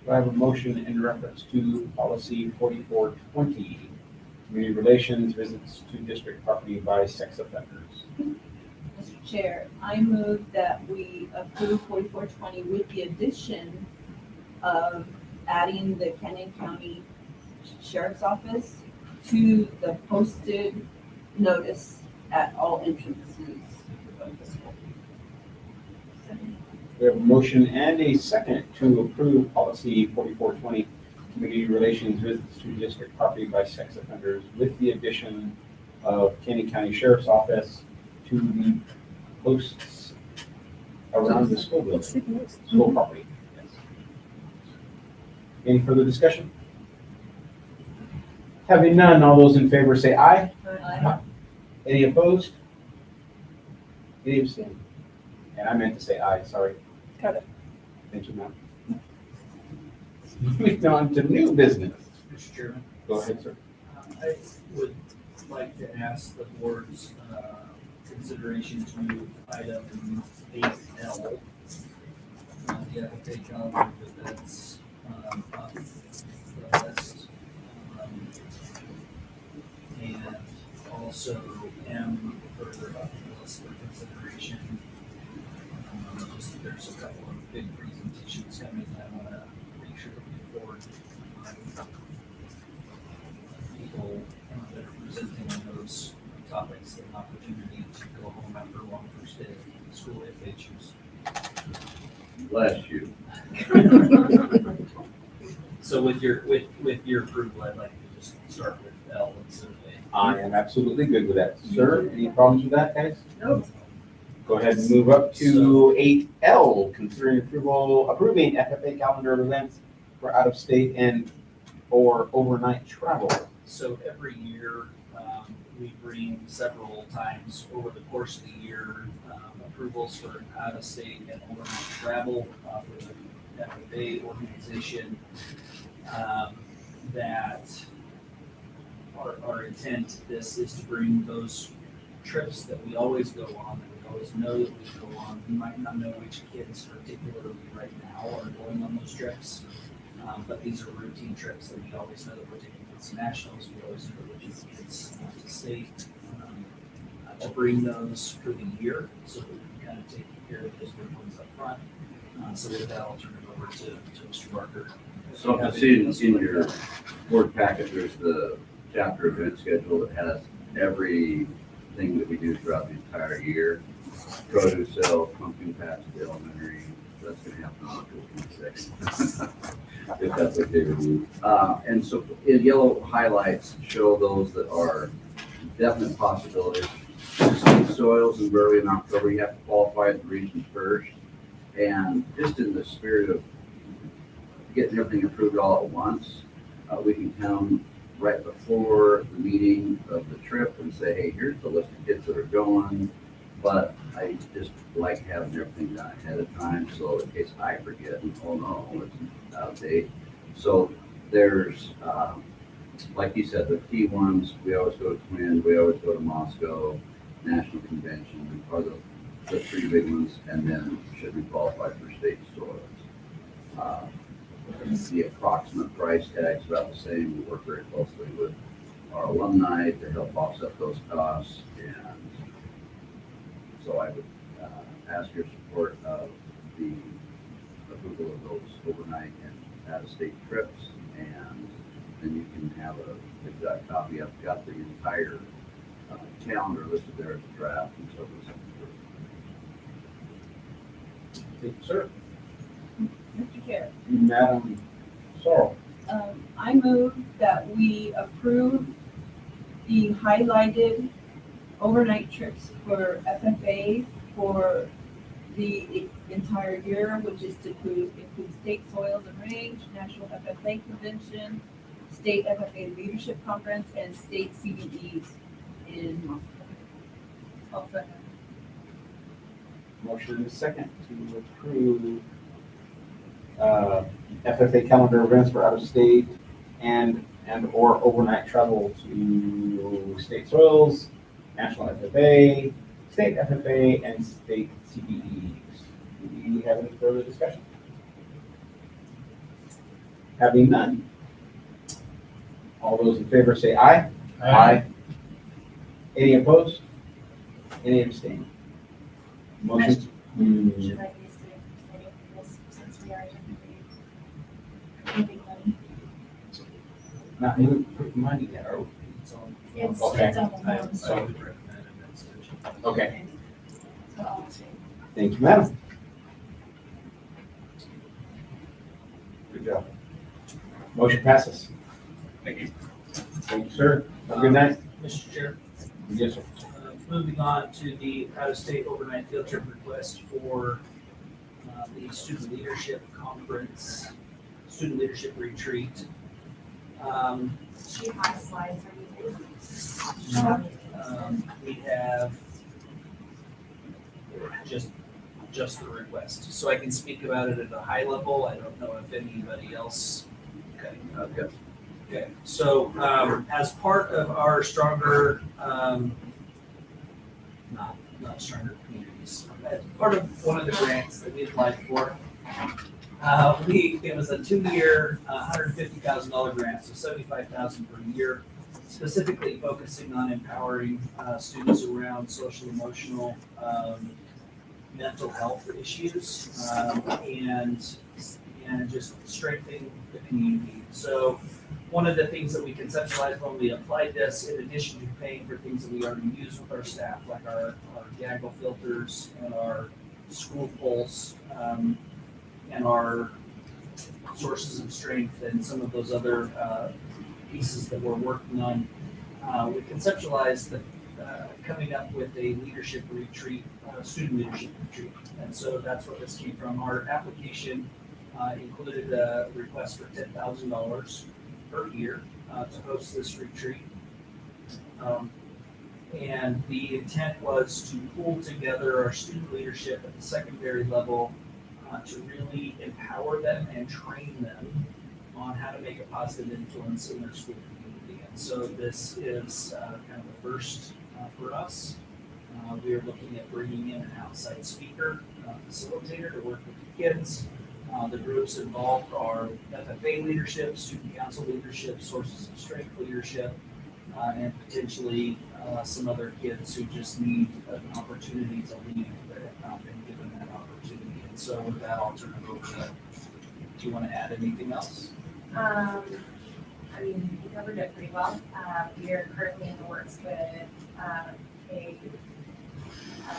Do I have a motion in reference to policy 4420, community relations visits to district property by sex offenders? Mr. Chair, I move that we approve 4420 with the addition of adding the Canyon County Sheriff's Office to the posted notice at all entrances of the school. We have a motion and a second to approve policy 4420, community relations visits to district property by sex offenders, with the addition of Canyon County Sheriff's Office to the posts around the school building, school property. Yes. Any further discussion? Having none, all those in favor say aye. Any opposed? Any abstaining? And I meant to say aye, sorry. Got it. Thank you, ma'am. Moving on to new business. Mr. Chairman, Go ahead, sir. I would like to ask the board's consideration to move item 8L, the FFA calendar events up the list. And also M further up the list for consideration. Just there's a couple of big presentations coming that I want to make sure that we forward people that are presenting on those topics an opportunity to go home after a long first day of school if they choose. Bless you. So with your approval, I'd like to just start with L instead of A. I am absolutely good with that. Sir, any problems with that, guys? Nope. Go ahead and move up to 8L, considering approving FFA calendar of events for out-of-state and or overnight travel. So every year, we bring several times over the course of the year, approvals for out-of-state and overnight travel for the FFA organization. That our intent, this is to bring those trips that we always go on, that we always know that we go on. We might not know which kids particularly right now are going on those trips, but these are routine trips that we always know that we're taking kids to nationals. We always know that we're taking kids to state. To bring those for the year, so that we can kind of take care of those big ones up front. So with that, I'll turn it over to Mr. Barker. So I see in your board packet, there's the chapter event schedule that has everything that we do throughout the entire year. Produce sale, pumpkin patch, the elementary, that's gonna happen on April 26th. If that's okay with you. And so in yellow highlights show those that are definite possibilities. State soils in early in October, you have to qualify at the region first. And just in the spirit of getting everything approved all at once, we can come right before the meeting of the trip and say, hey, here's the list of kids that are going. But I just like having everything done ahead of time, so in case I forget, oh no, it's out of date. So there's, like you said, the key ones, we always go to Twin, we always go to Moscow, National Convention, are the three big ones, and then should we qualify for state soils. The approximate price tag's about the same. We work very closely with our alumni to help offset those costs, and so I would ask your support of the approval of those overnight and out-of-state trips, and then you can have a exact copy. I've got the entire calendar listed there as a draft, and so it's Thank you, sir. Mr. Chair, Madam Sorrell. I move that we approve the highlighted overnight trips for FFA for the entire year, which is to include state soils and range, national FFA convention, state FFA leadership conference, and state CBEs in Moscow. Motion is second to approve FFA calendar events for out-of-state and or overnight travel to state soils, national FFA, state FFA, and state CBEs. Do we have any further discussion? Having none. All those in favor say aye. Aye. Any opposed? Any abstain? Motion. Should I be staying this since we are moving money? Not moving money yet, are we? It's on. It's Okay. on the I notes. would recommend it. Okay. Thank you, madam. Good job. Motion passes. Thank you. Thank you, sir. Have a good night. Mr. Chair, Yes, sir. moving on to the out-of-state overnight field trip request for the Student Leadership Conference, Student Leadership Retreat. She has slides, We have just the request, so I can speak about it at a high level. I don't know if anybody else. Okay. Okay, so, as part of our stronger, not stronger communities, as part of one of the grants that we applied for, it was a 2-year, $150,000 grant, so $75,000 per year, specifically focusing on empowering, students around social, emotional, mental health issues, and just strengthening the community. So one of the things that we conceptualized when we applied this, in addition to paying for things that we already use with our staff, like our Gaggle filters and our school pulse, and our sources of strength and some of those other pieces that we're working on, we conceptualized that coming up with a leadership retreat, student leadership retreat. And so that's what this came from. Our application included a request for $10,000 per year to host this retreat. And the intent was to pull together our student leadership at the secondary level to really empower them and train them on how to make a positive influence in their school community. And so this is kind of the first for us. We are looking at bringing in an outside speaker, facilitator to work with the kids. The groups involved are FFA leadership, student council leadership, sources of strength leadership, and potentially some other kids who just need an opportunity to lead that have not been given that opportunity. And so with that, I'll turn it over to, do you want to add anything else? I mean, you covered it pretty well. We are currently in the works with a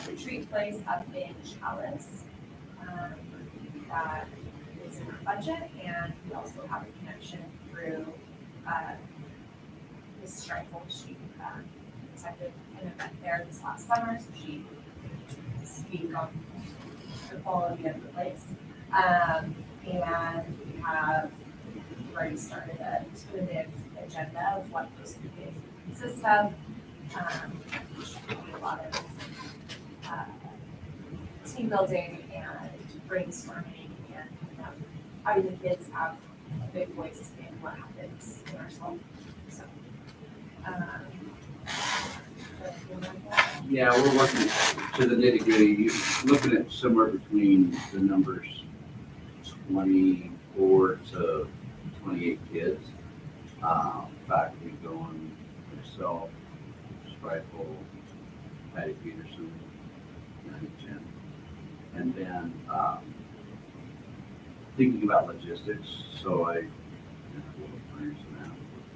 retreat place up in Chalice. That is in our budget, and we also have a connection through Ms. Streifel. She attended an event there this last summer, so she speak on the quality of the place. And we have already started a tentative agenda of what those meetings consist of. Which will be a lot of team building and brainstorming and having the kids have a big voice in what happens in our school. So, Yeah, we're working to the nitty gritty, looking at somewhere between the numbers 24 to 28 kids. Faculty going, myself, Streifel, Patty Peterson, and Jen. And then thinking about logistics, so I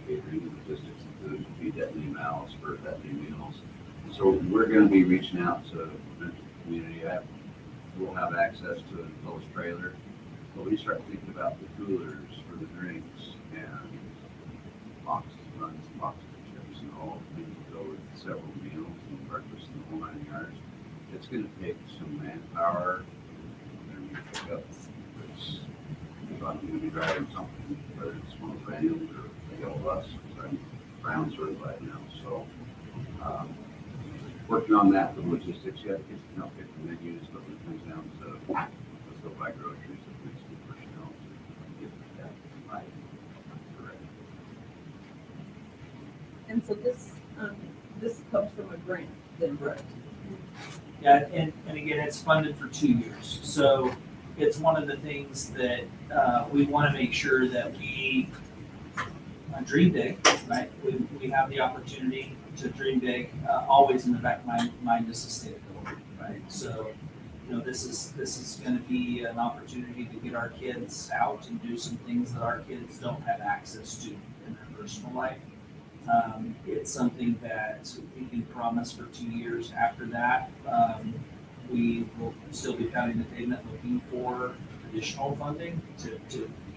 catering logistics include feed that emails for that meals. So we're going to be reaching out to the community. We'll have access to an enclosed trailer, but we start thinking about the coolers for the drinks and boxes of runs, boxes of chips, and all things that go with several meals and breakfast and the whole 9 yards. It's going to take some manpower and pick up. If I'm going to be driving something, whether it's one of the vans or a yellow bus, because I'm ground certified now. So working on that, the logistics, you have to pick the menus, but when it comes down to let's go buy groceries, it makes the personnel to get that right. Correct. And so this comes from a grant then, right? Yeah, and again, it's funded for 2 years. So it's one of the things that we want to make sure that we dream big, right? We have the opportunity to dream big, always in the back of my mind is sustainability, right? So, this is going to be an opportunity to get our kids out and do some things that our kids don't have access to in their personal life. It's something that we can promise for 2 years after that. We will still be pounding the pavement looking for additional funding to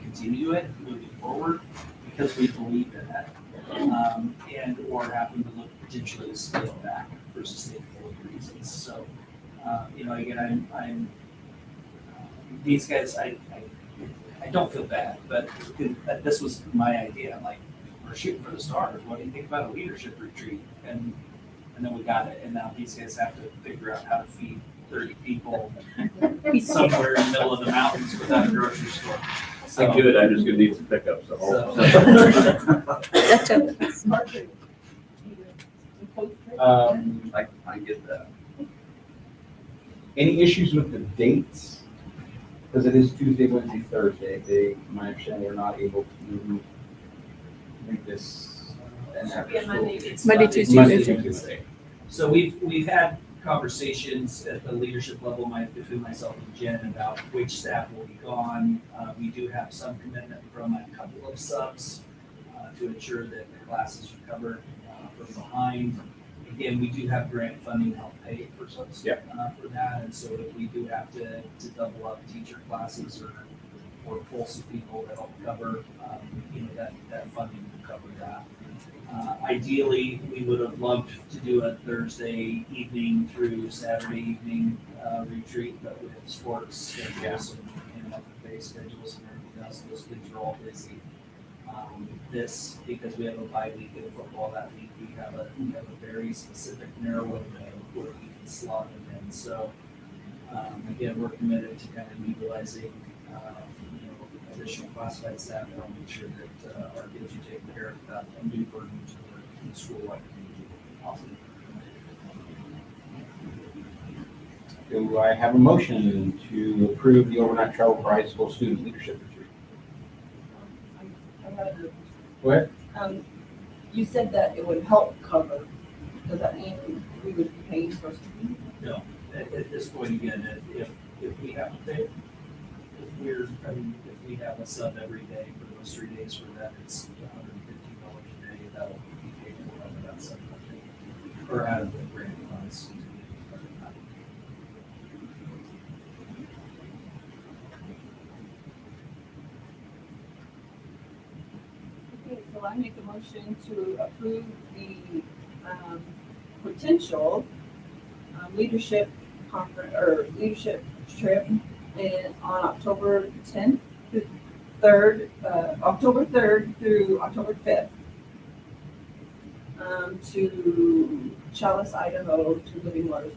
continue it moving forward because we believe in that. And or having to look potentially to scale back for sustainability reasons. So, again, I'm these guys, I don't feel bad, but this was my idea. I'm like, we're shooting for the stars. What do you think about a leadership retreat? And then we got it. And now these guys have to figure out how to feed 30 people somewhere in the middle of the mountains without a grocery store. So, I'm good, I'm just gonna need some pickups, so. Gotcha. I get that. Any issues with the dates? Because it is Tuesday, Wednesday, Thursday. My understanding, we're not able to make this an after school. It's Monday, Tuesday, Wednesday. So we've had conversations at the leadership level, between myself and Jen, about which staff will be gone. We do have some commitment from a couple of subs to ensure that the classes are covered from behind. Again, we do have grant funding to help pay for subs for that, and so if we do have to double up teacher classes or pull some people to help cover, that funding will cover that. Ideally, we would have loved to do a Thursday evening through Saturday evening retreat, but with sports schedules and other schedules and everything else, those kids are all busy. Because we have a bye week in football that week, we have a very specific narrow window where we can slot them in. So again, we're committed to kind of utilizing additional classified staff to help make sure that our kids are taken care of without undue burden to the school like possible. Do I have a motion to approve the overnight travel for high school student leadership retreat? Go ahead. You said that it would help cover. Does that mean we would be paying for something? No, at this point, again, if we have to pay, if we have a sub every day for those 3 days for that, it's $115 a day, that will be paid for out of that sub or out of the grant funds. Okay, so I make a motion to approve the potential leadership conference or leadership trip on October 10th through 3rd, October 3rd through October 5th to Chalice, Idaho, to Living Waters.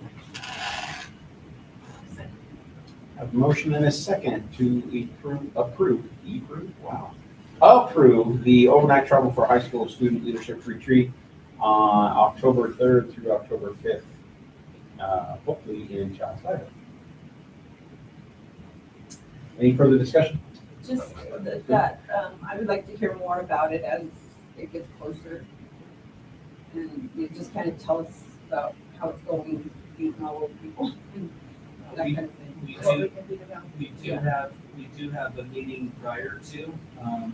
I have a motion and a second to approve the overnight travel for high school student leadership retreat on October 3rd through October 5th, hopefully in Chalice, Idaho. Any further discussion? Just that, I would like to hear more about it as it gets closer. And you just kind of tell us about how it's going, meeting all over people, and that kind of thing. We do have a meeting prior to,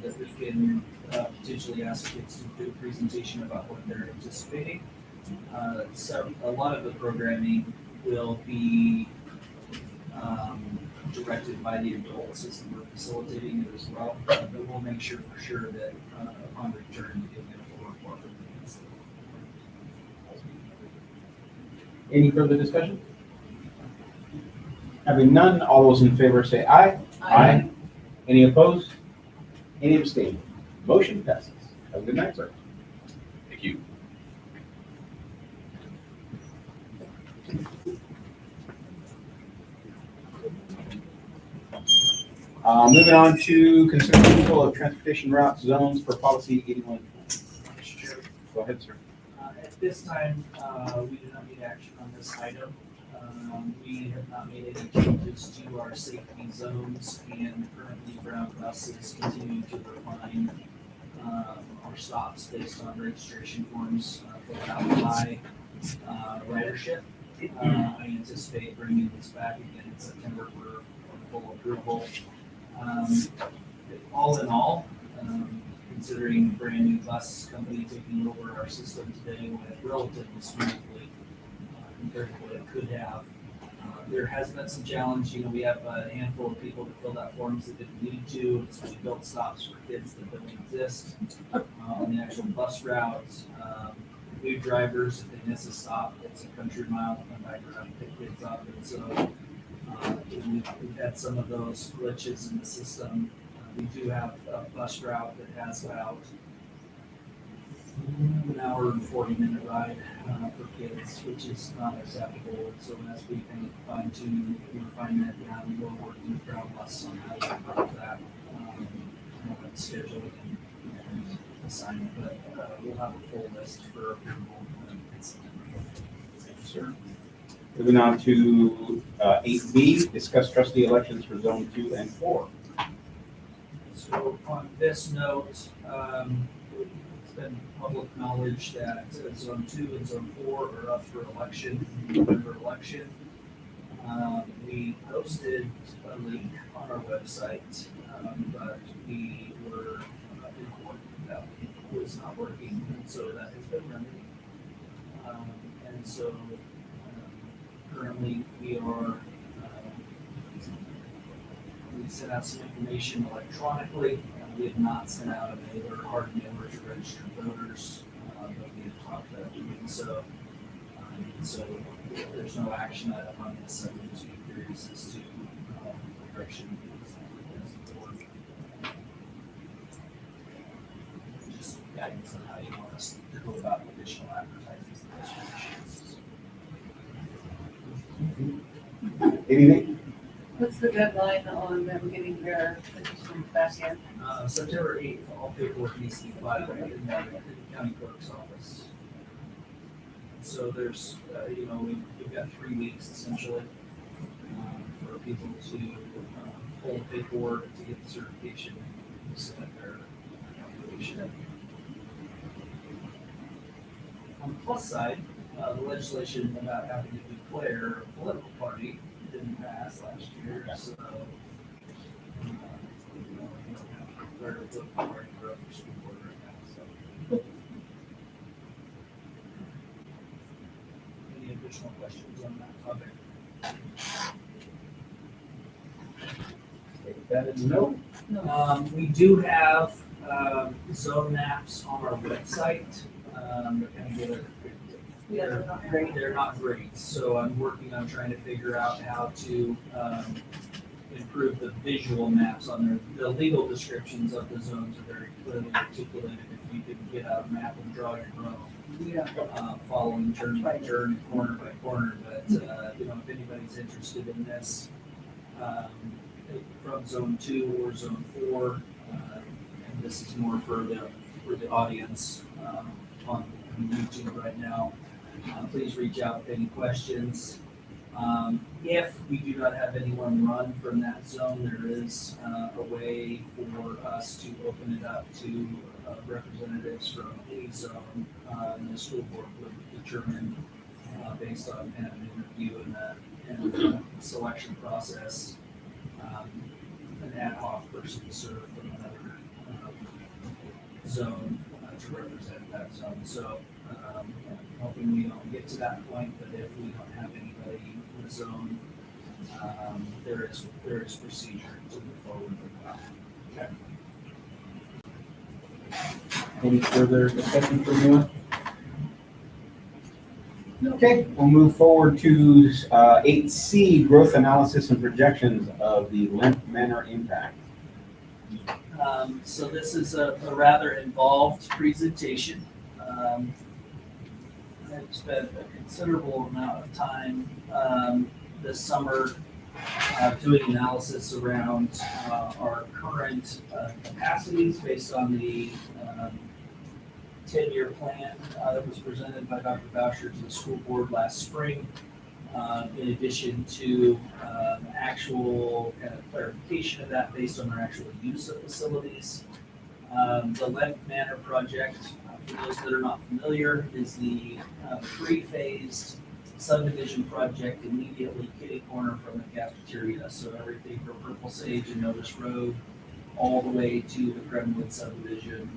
that we can potentially ask kids to do a presentation about what they're anticipating. So a lot of the programming will be directed by the adults as we're facilitating it as well. But we'll make sure for sure that upon return, we get a full report from the kids. Any further discussion? Having none, all those in favor say aye. Aye. Any opposed? Any abstained? Motion passes. Have a good night, sir. Thank you. Moving on to consider approval of transportation route zones for policy 81. Go ahead, sir. At this time, we do not need action on this item. We have not made any changes to our safety zones, and currently Brown Bus is continuing to refine our stops based on registration forms filled out by ridership. I anticipate bringing this back again in September for full approval. All in all, considering a brand new bus company taking over our system today went relatively smoothly compared to what it could have. There has been some challenge, we have a handful of people that filled out forms that didn't need to, and so we built stops for kids that don't exist on the actual bus routes. New drivers, if they miss a stop, it's a country mile, come back around, pick kids up, and so we've had some of those glitches in the system. We do have a bus route that has about an hour and 40-minute ride for kids, which is not acceptable. And so as we kind of fine tune, refine that down, we're working with Ground Bus on how to improve that, schedule and assign it. But we'll have a full list for approval. Thank you, sir. Moving on to 8B, discuss trustee elections for Zone 2 and 4. So on this note, it's been public knowledge that Zone 2 and Zone 4 are up for election, November election. We posted a link on our website, but we were informed that it was not working, and so that has been remedied. And so currently we are we sent out some information electronically. We have not sent out a mailer, hard mailer to registered voters, but we have talked about doing so. So there's no action item on this. I'm just curious as to the direction as the board. Just guidance on how you want us to go about additional advertising. Anything? What's the deadline on them getting their petitions back in? September 8th, all paperwork needs to be filed in the county clerk's office. So there's, we've got 3 weeks essentially for people to pull the paperwork to get the certification and submit their application. On the plus side, the legislation about having to declare a political party didn't pass last year, so we don't have to declare a political party for other school board right now, so. Any additional questions on that topic? Take that as a no. We do have zone maps on our website. They're not great. They're not great. So I'm working on trying to figure out how to improve the visual maps on there. The legal descriptions of the zones are very clearly articulated. If you could get out a map and draw your own, following turn by turn, corner by corner. But if anybody's interested in this, from Zone 2 or Zone 4, and this is more for the audience on YouTube right now. Please reach out with any questions. If we do not have anyone run from that zone, there is a way for us to open it up to representatives from any zone. And the school board would determine, based on kind of an interview and the selection process, an ad hoc person to serve from another zone to represent that zone. So hoping we don't get to that point, but if we don't have anybody in the zone, there is procedure to move forward with that. Okay. Any further discussion from anyone? Okay, we'll move forward to 8C, growth analysis and projections of the Lemp Manor impact. So this is a rather involved presentation. I've spent a considerable amount of time this summer doing analysis around our current capacities based on the 10-year plan that was presented by Dr. Boucher to the school board last spring, in addition to actual kind of clarification of that based on our actual use of facilities. The Lemp Manor project, for those that are not familiar, is the three-phased subdivision project immediately kitty corner from the cafeteria. So everything from Purple Sage and Notice Road all the way to the Greenwood subdivision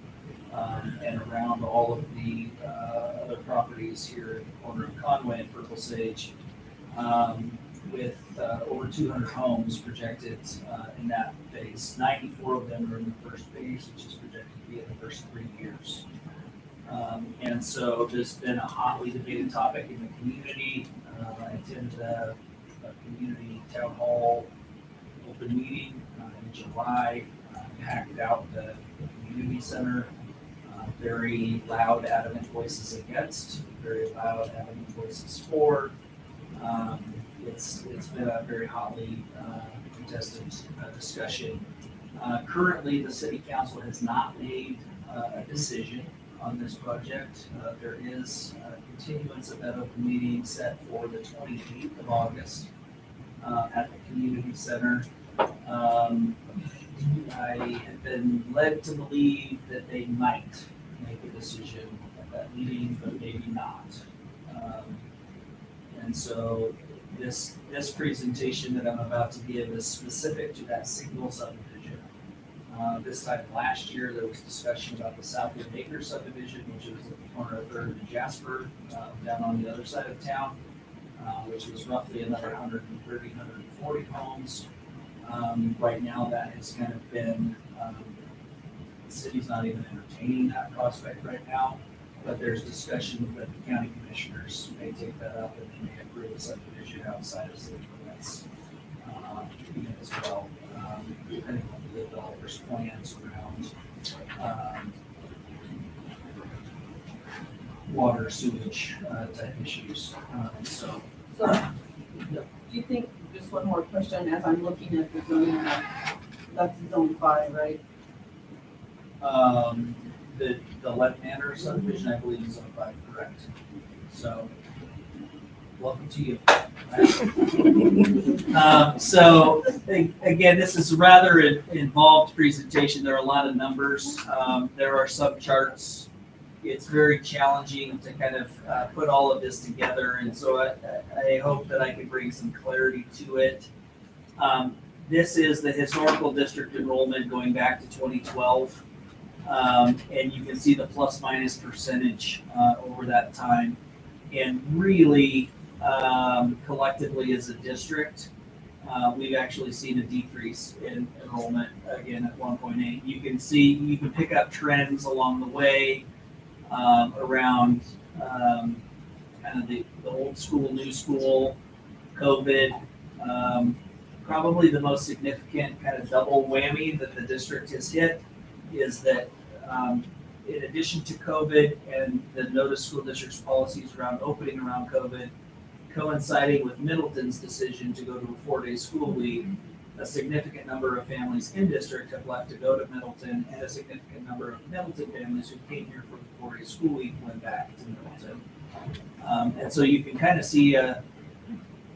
and around all of the other properties here in the corner of Conway and Purple Sage, with over 200 homes projected in that phase. 94 of them are in the first phase, which is projected to be in the first 3 years. And so there's been a hotly debated topic in the community. I attended a community town hall open meeting in July, packed out the community center. Very loud, adamant voices against, very loud, adamant voices for. It's been a very hotly contested discussion. Currently, the city council has not made a decision on this project. There is a continuance of that open meeting set for the 28th of August at the community center. I have been led to believe that they might make a decision at that meeting, but maybe not. And so this presentation that I'm about to give is specific to that single subdivision. This time last year, there was discussion about the Southwood Acres subdivision, which was at the corner of Third and Jasper, down on the other side of town, which was roughly another 130, 140 homes. Right now, that has kind of been, the city's not even entertaining that prospect right now, but there's discussion that the county commissioners may take that up and they may approve a subdivision outside of city limits, as well, depending on the developer's plans around water, sewage type issues. So, Do you think, just one more question, as I'm looking at the zoning map, that's zone 5, right? The Left Manor subdivision, I believe, is on 5, correct? So, welcome to you. So, again, this is a rather involved presentation. There are a lot of numbers. There are some charts. It's very challenging to kind of put all of this together, and so I hope that I can bring some clarity to it. This is the historical district enrollment going back to 2012. And you can see the plus minus percentage over that time. And really, collectively as a district, we've actually seen a decrease in enrollment again at 1.8. You can see, you can pick up trends along the way around kind of the old school, new school, COVID. Probably the most significant kind of double whammy that the district has hit is that in addition to COVID and the Notice School District's policies around opening around COVID, coinciding with Middleton's decision to go to a 4-day school week, a significant number of families in district have left to go to Middleton, and a significant number of Middleton families who came here for the 4-day school week went back to Middleton. And so you can kind of see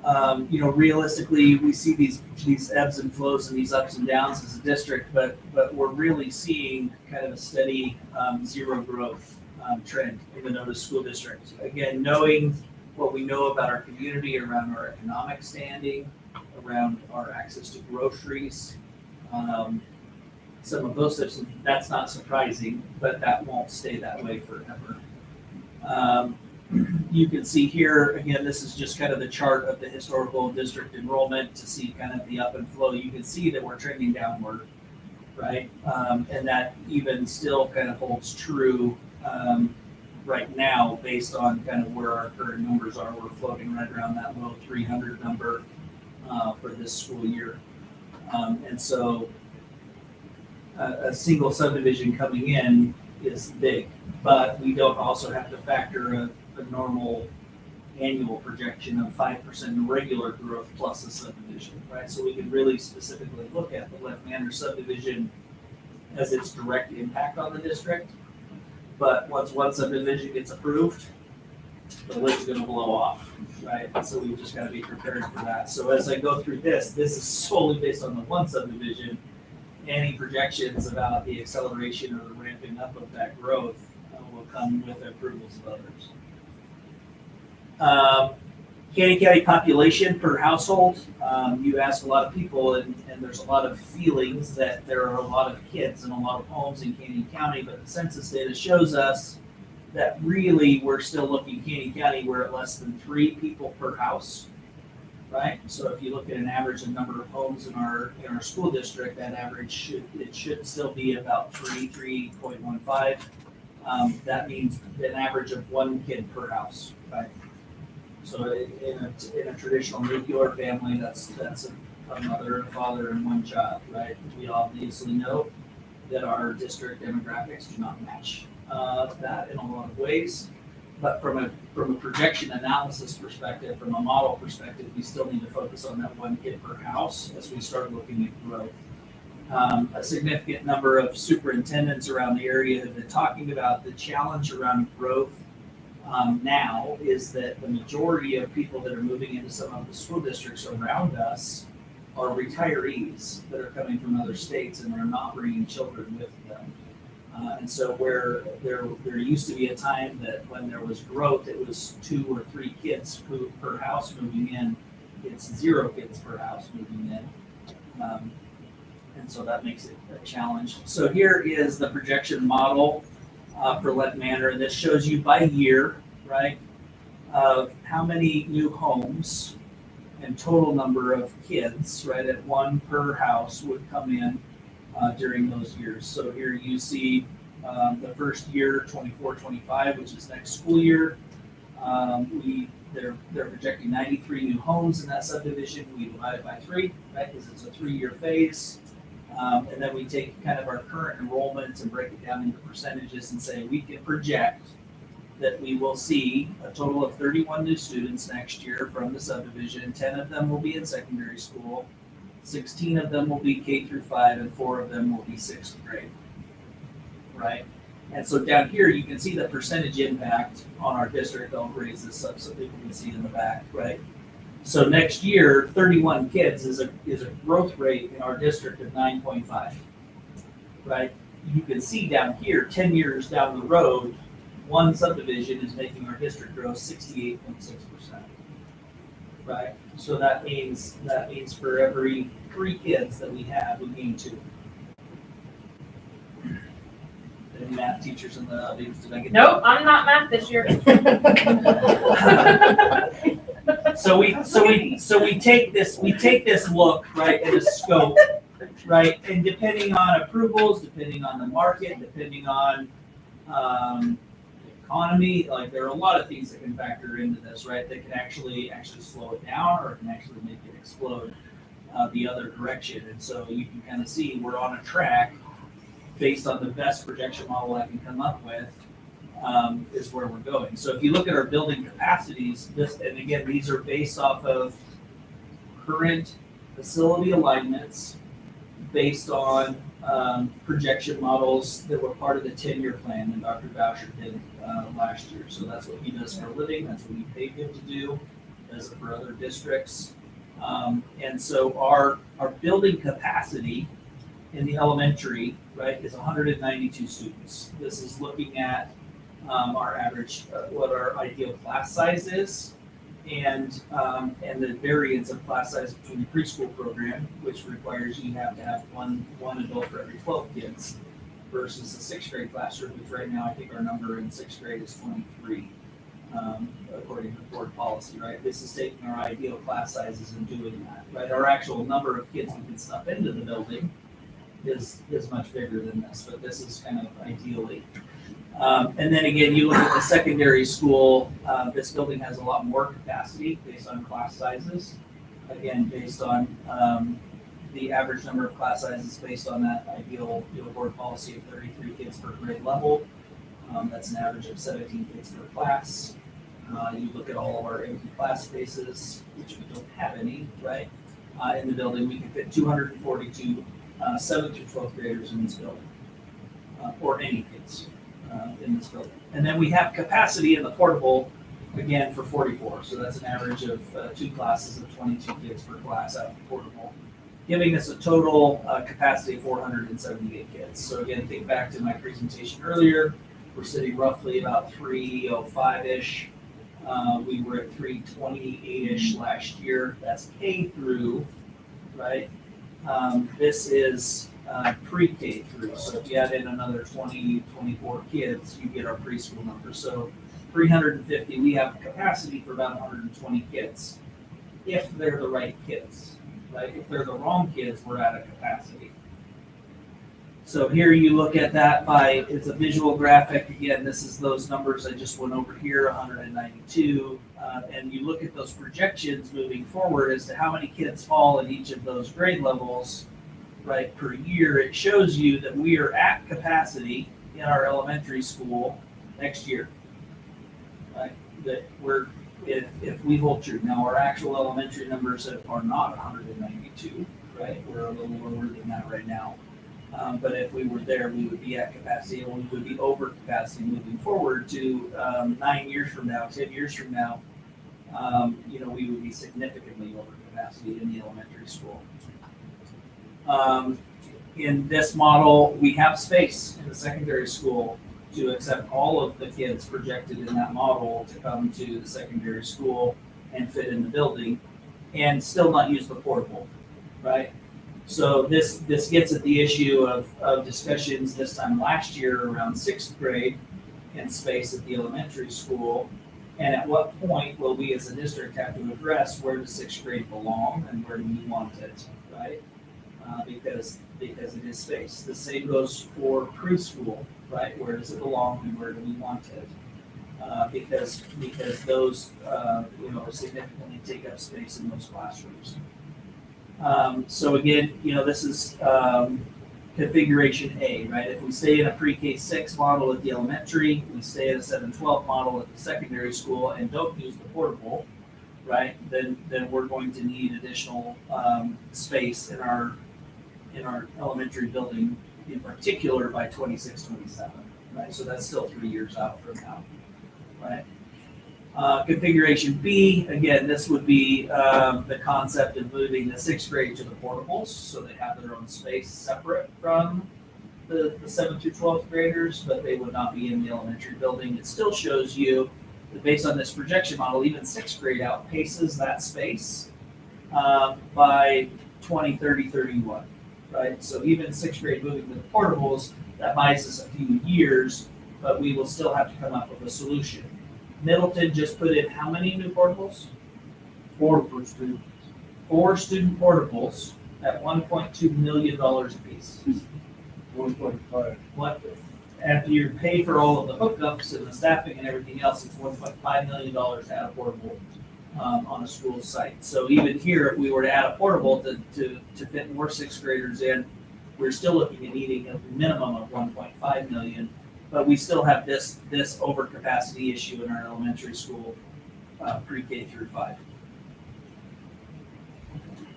realistically, we see these ebbs and flows and these ups and downs as a district, but we're really seeing kind of a steady zero growth trend in the Notice School District. Again, knowing what we know about our community, around our economic standing, around our access to groceries, some of those types, that's not surprising, but that won't stay that way forever. You can see here, again, this is just kind of the chart of the historical district enrollment to see kind of the up and flow. You can see that we're trending downward, right? And that even still kind of holds true right now based on kind of where our current numbers are. We're floating right around that low 300 number for this school year. And so a single subdivision coming in is big, but we don't also have to factor a normal annual projection of 5% regular growth plus a subdivision, right? So we can really specifically look at the Left Manor subdivision as its direct impact on the district. But once one subdivision gets approved, the lid's gonna blow off, right? So we've just gotta be prepared for that. So as I go through this is solely based on the one subdivision. Any projections about the acceleration or the ramping up of that growth will come with approvals of others. Canyon County population per household, you ask a lot of people and there's a lot of feelings that there are a lot of kids and a lot of homes in Canyon County, but the census data shows us that really we're still looking Canyon County, we're at less than 3 people per house, right? So if you look at an average of number of homes in our school district, that average should still be about 3.15. That means an average of 1 kid per house, right? So in a traditional nuclear family, that's a mother, a father, and 1 child, right? We obviously know that our district demographics do not match that in a lot of ways. But from a projection analysis perspective, from a model perspective, we still need to focus on that 1 kid per house as we start looking at growth. A significant number of superintendents around the area have been talking about the challenge around growth now is that the majority of people that are moving into some of the school districts around us are retirees that are coming from other states and are not bringing children with them. And so where there used to be a time that when there was growth, it was 2 or 3 kids per house moving in. It's 0 kids per house moving in. And so that makes it a challenge. So here is the projection model for Lent Manor, and this shows you by year, right, of how many new homes and total number of kids, right, at 1 per house would come in during those years. So here you see the first year, 24-25, which is next school year. They're projecting 93 new homes in that subdivision. We divide it by 3, right, because it's a 3-year phase. And then we take kind of our current enrollments and break it down into percentages and say we can project that we will see a total of 31 new students next year from the subdivision. 10 of them will be in secondary school, 16 of them will be K through 5, and 4 of them will be 6th grade, right? And so down here, you can see the percentage impact on our district. I'll raise this up so people can see in the back, right? So next year, 31 kids is a growth rate in our district of 9.5, right? You can see down here, 10 years down the road, 1 subdivision is making our district grow 68.6%, right? So that means for every 3 kids that we have, we gain 2. Any math teachers in the audience? Did I get Nope, I'm not math this year. So we take this look, right, at a scope, right, and depending on approvals, depending on the market, depending on economy, like there are a lot of things that can factor into this, right? That can actually slow it down or can actually make it explode the other direction. And so you can kind of see we're on a track based on the best projection model I can come up with. Is where we're going. So if you look at our building capacities, and again, these are based off of current facility alignments based on projection models that were part of the 10-year plan that Dr. Boucher did last year. So that's what he does for a living. That's what we paid him to do. He does it for other districts. And so our building capacity in the elementary, right, is 192 students. This is looking at our average, what our ideal class size is, and the variance of class size between the preschool program, which requires you have to have one adult for every 12 kids, versus the 6th grade classroom, which right now I think our number in 6th grade is 23, according to board policy, right? This is taking our ideal class sizes and doing that, right? Our actual number of kids we can stuff into the building is much bigger than this, but this is kind of ideally. And then again, you look at the secondary school, this building has a lot more capacity based on class sizes. Again, based on the average number of class sizes based on that ideal board policy of 33 kids per grade level. That's an average of 17 kids per class. You look at all of our empty class spaces, which we don't have any, right? In the building, we can fit 242 7th through 12th graders in this building, or any kids in this building. And then we have capacity in the portable, again, for 44. So that's an average of 2 classes of 22 kids per class out of the portable, giving us a total capacity of 478 kids. So again, think back to my presentation earlier. We're sitting roughly about 305-ish We were at 328-ish last year. That's K through, right? This is pre-K through. So if you add in another 20, 24 kids, you get our preschool number. So 350, we have capacity for about 120 kids, if they're the right kids, right? If they're the wrong kids, we're out of capacity. So here you look at that by, it's a visual graphic. Again, this is those numbers I just went over here, 192. And you look at those projections moving forward as to how many kids fall in each of those grade levels, right, per year. It shows you that we are at capacity in our elementary school next year, right? That we're, if we hold true. Now, our actual elementary numbers are not 192, right? We're a little lower than that right now. But if we were there, we would be at capacity, and we would be over capacity moving forward to 9 years from now, 10 years from now. We would be significantly over capacity in the elementary school. In this model, we have space in the secondary school to accept all of the kids projected in that model to come to the secondary school and fit in the building and still not use the portable, right? So this gets at the issue of discussions this time last year around 6th grade and space at the elementary school. And at what point will we as a district have to address where does 6th grade belong and where do we want it, right? Because it is space. The same goes for preschool, right? Where does it belong and where do we want it? Because those significantly take up space in those classrooms. So again, this is configuration A, right? If we stay in a pre-K 6 model at the elementary, we stay in a 7-12 model at the secondary school and don't use the portable, right? Then we're going to need additional space in our elementary building, in particular by 26, 27, right? So that's still 3 years out from now, right? Configuration B, again, this would be the concept of moving the 6th grade to the portables, so they have their own space separate from the 7th through 12th graders, but they would not be in the elementary building. It still shows you that based on this projection model, even 6th grade outpaces that space by 20, 30, 31, right? So even 6th grade moving to the portables, that buys us a few years, but we will still have to come up with a solution. Middleton just put in how many new portables? 4 for students. 4 student portables at $1.2 million a piece. 1.5. What, after you pay for all of the hookups and the staffing and everything else, it's $1.5 million to add a portable on a school site. So even here, if we were to add a portable to fit more 6th graders in, we're still looking at needing a minimum of $1.5 million. But we still have this overcapacity issue in our elementary school, pre-K through 5.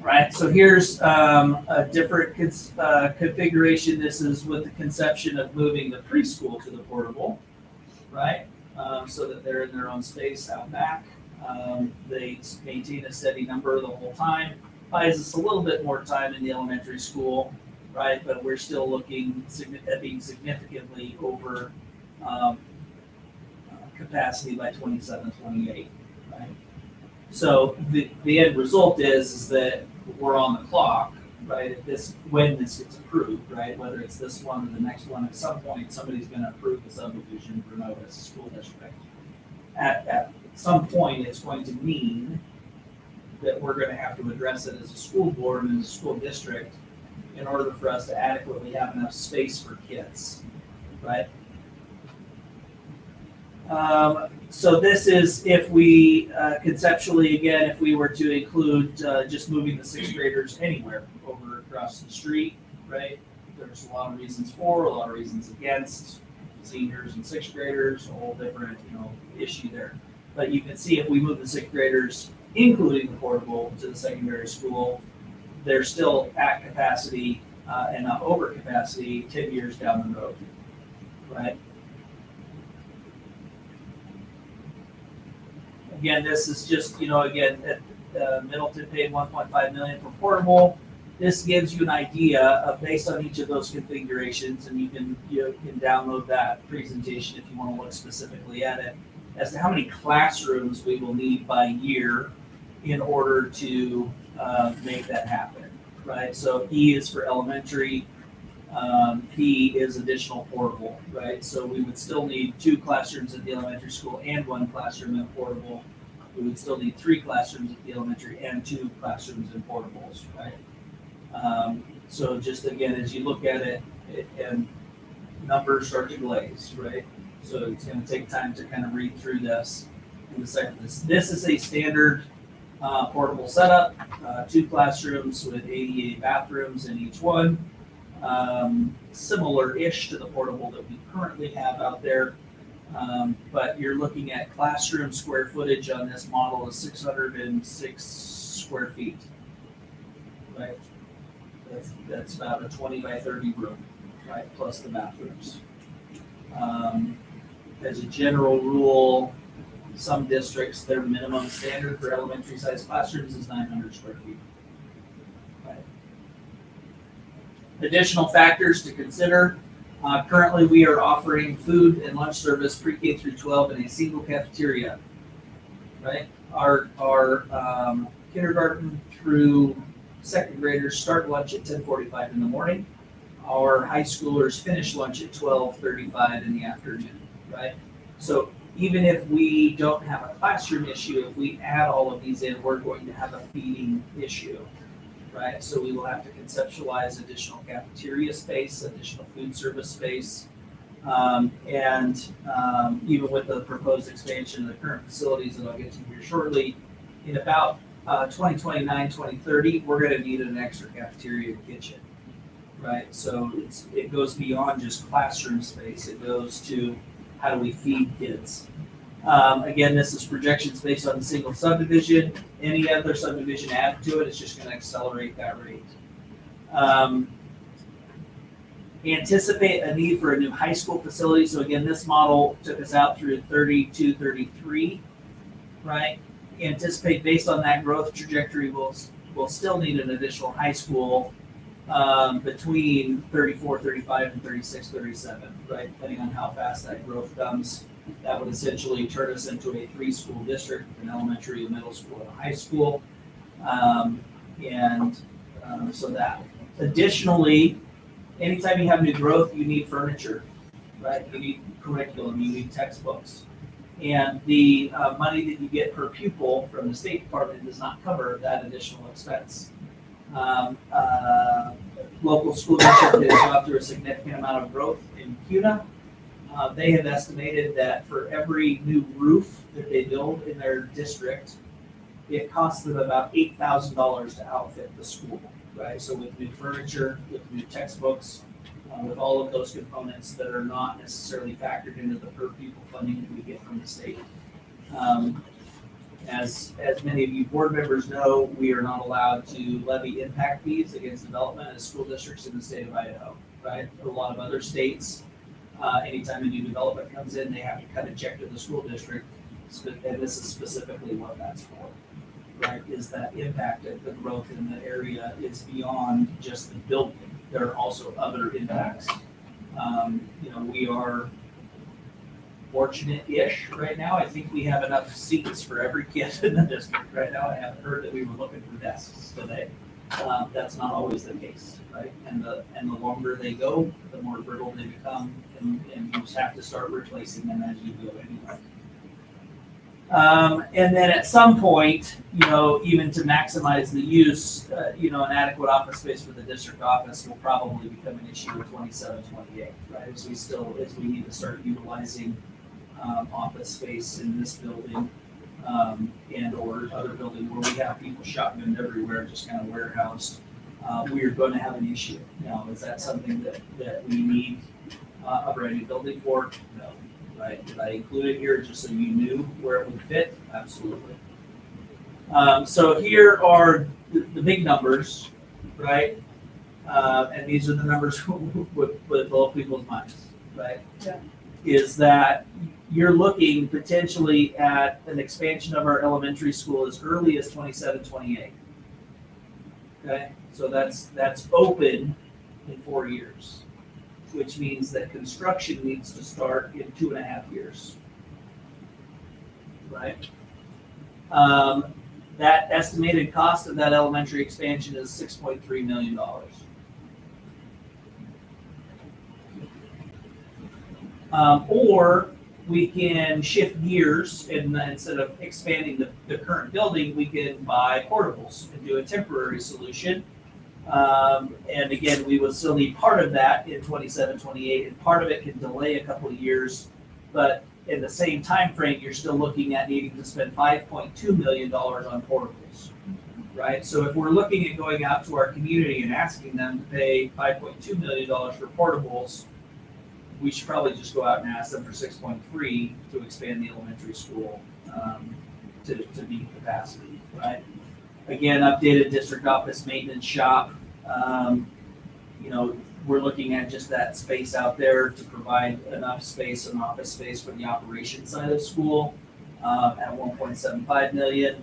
Right, so here's a different configuration. This is with the conception of moving the preschool to the portable, right? So that they're in their own space out back. They maintain a steady number the whole time. Buys us a little bit more time in the elementary school, right? But we're still looking at being significantly over capacity by 27, 28, right? So the end result is that we're on the clock, right? When this gets approved, right? Whether it's this one or the next one, at some point somebody's going to approve the subdivision for Novus School District. At some point, it's going to mean that we're going to have to address it as a school board and as a school district in order for us to adequately have enough space for kids, right? So this is if we conceptually, again, if we were to include just moving the 6th graders anywhere over across the street, right? There's a lot of reasons for, a lot of reasons against, seniors and 6th graders, a whole different, issue there. But you can see if we move the 6th graders, including the portable, to the secondary school, they're still at capacity and not over capacity 10 years down the road, right? Again, this is just, Middleton paid $1.5 million for portable. This gives you an idea of based on each of those configurations, and you can download that presentation if you want to look specifically at it. as to how many classrooms we will need by year in order to make that happen, right? So E is for elementary, P is additional portable, right? So we would still need 2 classrooms at the elementary school and 1 classroom in portable. We would still need 3 classrooms at the elementary and 2 classrooms in portables, right? So just again, as you look at it, and numbers start to glaze, right? So it's gonna take time to kind of read through this and decipher this. This is a standard portable setup, 2 classrooms with 88 bathrooms in each one. Similar-ish to the portable that we currently have out there. But you're looking at classroom square footage on this model is 606 square feet. Right? That's about a 20 by 30 room, right? Plus the bathrooms. As a general rule, some districts, their minimum standard for elementary sized classrooms is 900 square feet. Right. Additional factors to consider. Currently, we are offering food and lunch service pre-K through 12 in a single cafeteria. Right. Our kindergarten through second graders start lunch at 10:45 in the morning. Our high schoolers finish lunch at 12:35 in the afternoon. Right. So even if we don't have a classroom issue, if we add all of these in, we're going to have a feeding issue. Right, so we will have to conceptualize additional cafeteria space, additional food service space, and even with the proposed expansion of the current facilities that I'll get to here shortly, in about 2029, 2030, we're going to need an extra cafeteria kitchen. Right, so it goes beyond just classroom space. It goes to how do we feed kids. Again, this is projections based on the single subdivision. Any other subdivision added to it, it's just going to accelerate that rate. Anticipate a need for a new high school facility. So again, this model took us out through 32, 33, right? Anticipate based on that growth trajectory, we'll still need an additional high school between 34, 35, and 36, 37, right? Depending on how fast that growth comes. That would essentially turn us into a 3-school district, an elementary, a middle school, and a high school. So that. Additionally, anytime you have new growth, you need furniture, right? You need curriculum, you need textbooks. And the money that you get per pupil from the State Department does not cover that additional expense. Local school district has gone through a significant amount of growth in CUNA. They have estimated that for every new roof that they build in their district, it costs them about $8,000 to outfit the school, right? So with new furniture, with new textbooks, with all of those components that are not necessarily factored into the per pupil funding that we get from the state. As many of you board members know, we are not allowed to levy impact fees against development as school districts in the state of Idaho, right? A lot of other states, anytime a new development comes in, they have to cut a check to the school district, and this is specifically what that's for, right? Is that impact of the growth in the area is beyond just the building. There are also other impacts. We are fortunate-ish right now. I think we have enough seats for every kid in the district right now. I haven't heard that we were looking for desks today. That's not always the case, right? And the longer they go, the more brittle they become, and you just have to start replacing them as you go anyway. And then at some point, even to maximize the use, an adequate office space for the district office will probably become an issue in 27, 28, right? As we need to start utilizing office space in this building and or other building where we have people shotgunned everywhere, just kind of warehoused, we are going to have an issue. Now, is that something that we need a brand new building for? No. Right? Did I include it here just so you knew where it would fit? Absolutely. So here are the big numbers, right? And these are the numbers with all people's minds, right? Yeah. Is that you're looking potentially at an expansion of our elementary school as early as 27, 28. Okay, so that's open in 4 years, which means that construction needs to start in 2.5 years. right? That estimated cost of that elementary expansion is $6.3 million. Or we can shift gears and instead of expanding the current building, we can buy portables and do a temporary solution. And again, we will still need part of that in 27, 28, and part of it can delay a couple of years. But in the same time frame, you're still looking at needing to spend $5.2 million on portables, right? So if we're looking at going out to our community and asking them to pay $5.2 million for portables, we should probably just go out and ask them for 6.3 to expand the elementary school to meet capacity, right? Again, updated district office maintenance shop. We're looking at just that space out there to provide enough space and office space for the operation side of school at 1.75 million.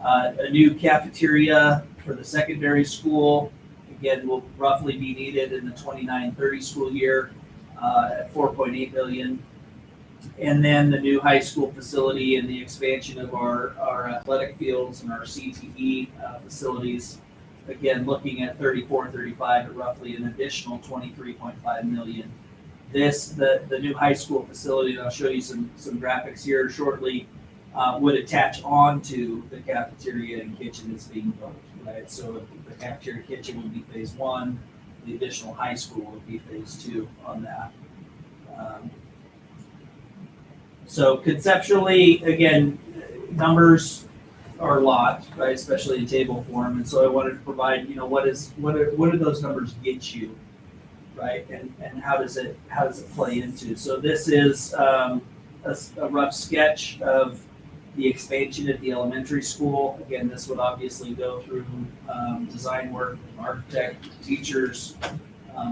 A new cafeteria for the secondary school, again, will roughly be needed in the 29-30 school year at 4.8 million. And then the new high school facility and the expansion of our athletic fields and our CTE facilities. Again, looking at 34, 35 at roughly an additional 23.5 million. The new high school facility, and I'll show you some graphics here shortly, would attach onto the cafeteria and kitchen that's being built, right? So the cafeteria kitchen would be phase 1, the additional high school would be phase 2 on that. So conceptually, again, numbers are a lot, right? Especially in table form. And so I wanted to provide, what do those numbers get you, right? And how does it play into? So this is a rough sketch of the expansion at the elementary school. Again, this would obviously go through design work, architect, teachers,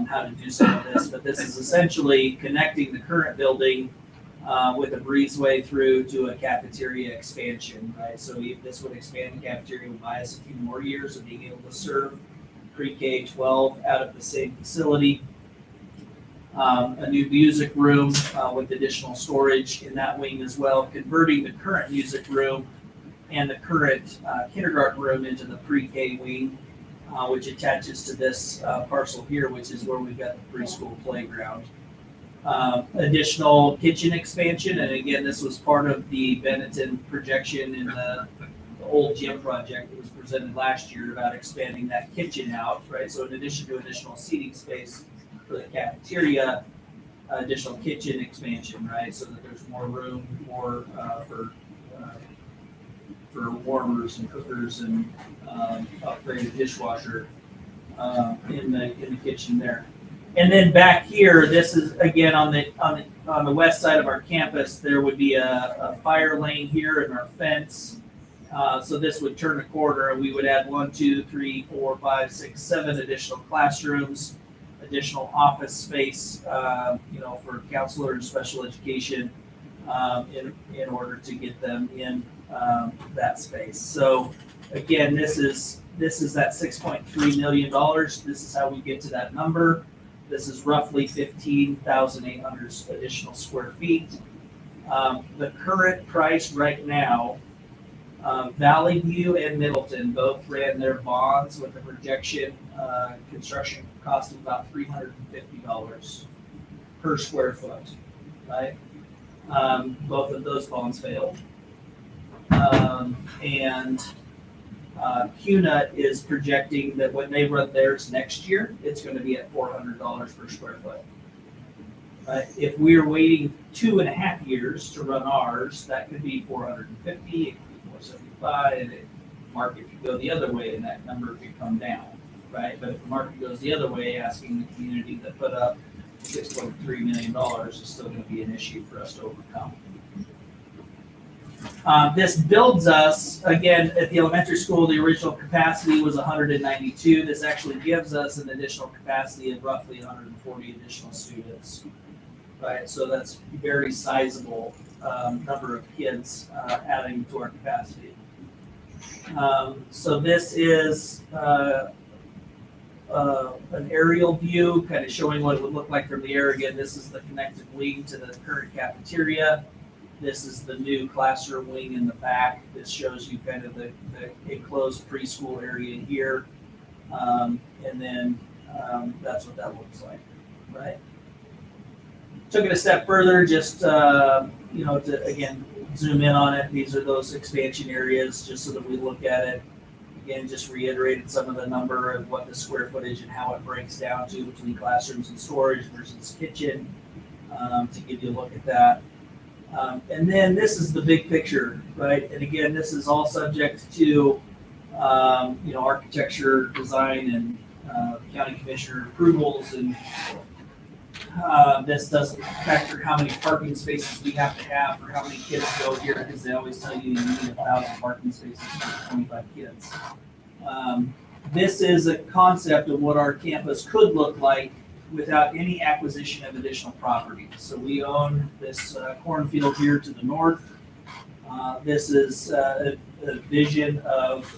how to do some of this. But this is essentially connecting the current building with a breezeway through to a cafeteria expansion, right? So this would expand the cafeteria, would buy us a few more years of being able to serve pre-K 12 out of the same facility. A new music room with additional storage in that wing as well, converting the current music room and the current kindergarten room into the pre-K wing, which attaches to this parcel here, which is where we've got the preschool playground. Additional kitchen expansion, and again, this was part of the Benetton projection in the old gym project that was presented last year about expanding that kitchen out, right? So in addition to additional seating space for the cafeteria, additional kitchen expansion, right? So that there's more room, more for warmers and cookers and upgraded dishwasher in the kitchen there. And then back here, this is again on the west side of our campus. There would be a fire lane here in our fence. So this would turn a corner, and we would add 1, 2, 3, 4, 5, 6, 7 additional classrooms, additional office space, for counselor and special education, in order to get them in that space. So again, this is that $6.3 million. This is how we get to that number. This is roughly 15,800 additional square feet. The current price right now, Valley View and Middleton both ran their bonds with a projection construction cost of about $350 per square foot, right? Both of those bonds failed. QNUT is projecting that when they run theirs next year, it's going to be at $400 per square foot. If we're waiting 2.5 years to run ours, that could be $450, it could be $475, and the market could go the other way, and that number could come down, right? But if the market goes the other way, asking the community to put up $6.3 million is still going to be an issue for us to overcome. This builds us, again, at the elementary school, the original capacity was 192. This actually gives us an additional capacity of roughly 140 additional students, right? So that's a very sizable number of kids adding to our capacity. So this is an aerial view, kind of showing what it would look like from the air. Again, this is the connected wing to the current cafeteria. This is the new classroom wing in the back. This shows you kind of the enclosed preschool area here. And then that's what that looks like, right? Took it a step further, just, to, again, zoom in on it. These are those expansion areas, just so that we look at it. Again, just reiterated some of the number of what the square footage and how it breaks down to between classrooms and storage versus kitchen, to give you a look at that. And then this is the big picture, right? And again, this is all subject to, architecture, design, and county commissioner approvals. And this doesn't factor how many parking spaces we have to have for how many kids go here, because they always tell you you need 1,000 parking spaces for 25 kids. This is a concept of what our campus could look like without any acquisition of additional property. So we own this cornfield here to the north. This is a vision of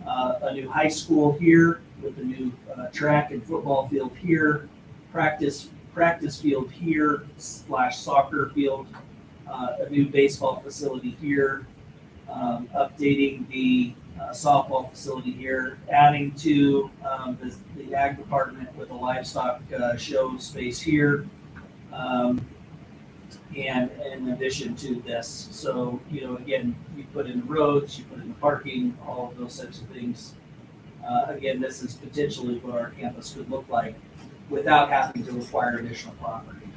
a new high school here with a new track and football field here, practice field here / soccer field, a new baseball facility here, updating the softball facility here, adding to the ag department with a livestock show space here, and in addition to this. So, again, you put in the roads, you put in the parking, all of those types of things. Again, this is potentially what our campus could look like without having to require additional property.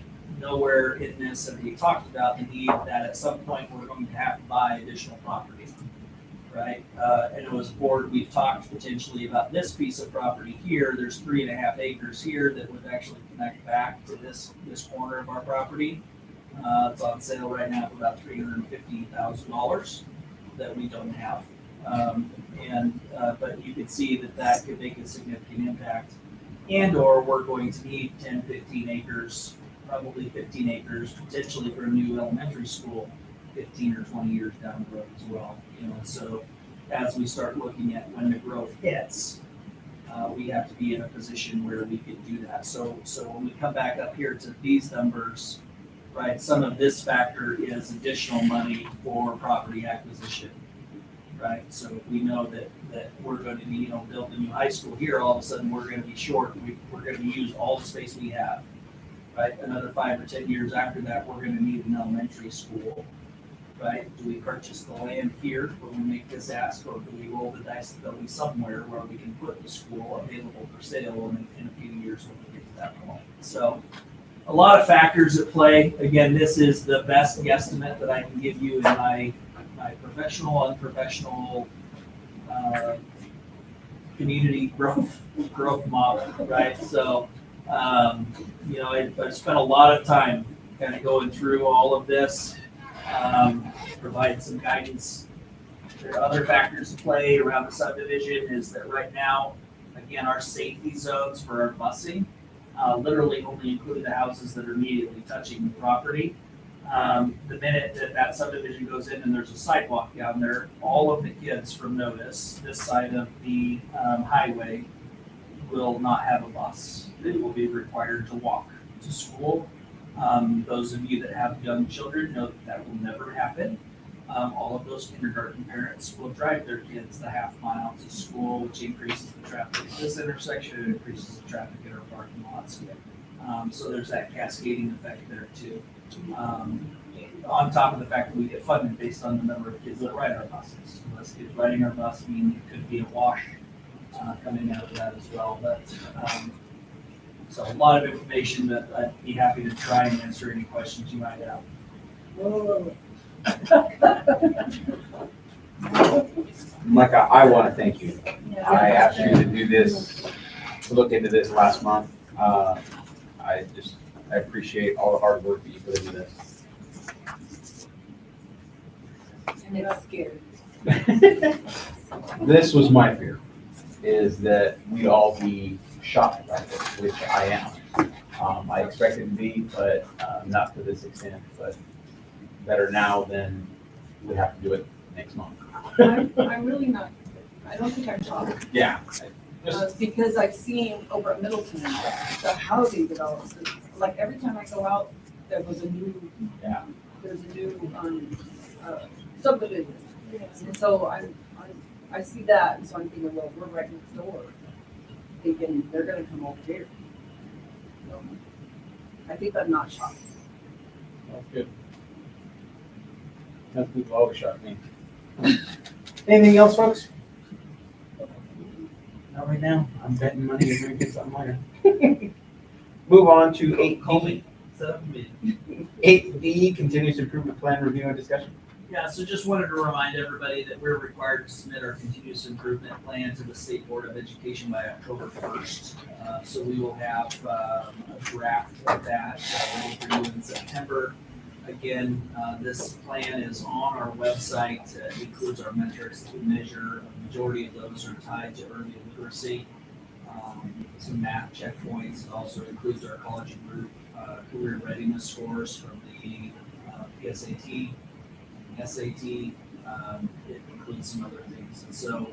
Nowhere in this have we talked about the need that at some point we're going to have to buy additional property, right? And as a board, we've talked potentially about this piece of property here. There's 3.5 acres here that would actually connect back to this corner of our property. It's on sale right now for about $350,000 that we don't have. But you can see that could make a significant impact. And/or we're going to need 10, 15 acres, probably 15 acres, potentially for a new elementary school, 15 or 20 years down the road as well. So as we start looking at when the growth hits, we have to be in a position where we can do that. So when we come back up here to these numbers, right, some of this factor is additional money for property acquisition, right? So if we know that we're going to be, build a new high school here, all of a sudden we're going to be short. We're going to use all the space we have, right? Another 5 or 10 years after that, we're going to need an elementary school, right? Do we purchase the land here when we make this ask, or do we roll the dice that there'll be somewhere where we can put the school available for sale in a few years when we get to that point? So a lot of factors at play. Again, this is the best guesstimate that I can give you in my professional, unprofessional community growth model, right? So, I've spent a lot of time kind of going through all of this, provide some guidance. There are other factors at play around the subdivision is that right now, again, our safety zones for our busing literally only include the houses that are immediately touching the property. The minute that subdivision goes in and there's a sidewalk down there, all of the kids from Notice, this side of the highway, will not have a bus. They will be required to walk to school. Those of you that have young children know that will never happen. All of those kindergarten parents will drive their kids the half mile to school, which increases the traffic at this intersection, it increases the traffic in our parking lots. So there's that cascading effect there too. On top of the fact that we get funded based on the number of kids that ride our buses. Less kids riding our bus mean it could be a wash coming out of that as well. But so a lot of information that I'd be happy to try and answer any questions you might have. Micah, I want to thank you. I asked you to do this, to look into this last month. I appreciate all the hard work that you put into this. And it's scary. This was my fear, is that we'd all be shocked about this, which I am. I expected to be, but not to this extent, but better now than we have to do it next month. I'm really not, I don't think I'm shocked. Yeah. Because I've seen over at Middleton, the housing developments, like every time I go out, there was a new there's a new, subdivision. And so I see that, and so I'm thinking, well, we're right next door, thinking they're gonna come over here. So, I think I'm not shocked. That's good. That's good, always shocked me. Anything else, folks? Not right now. I'm betting money you're gonna get something later. Move on to eight D. Eight D, continuous improvement plan review and discussion. Yeah, so just wanted to remind everybody that we're required to submit our continuous improvement plan to the State Board of Education by October 1st. So we will have a draft of that ready for you in September. Again, this plan is on our website. It includes our metrics that we measure. A majority of those are tied to early literacy, some math checkpoints. It also includes our college and group career readiness scores from the PSAT. SAT, it includes some other things. And so,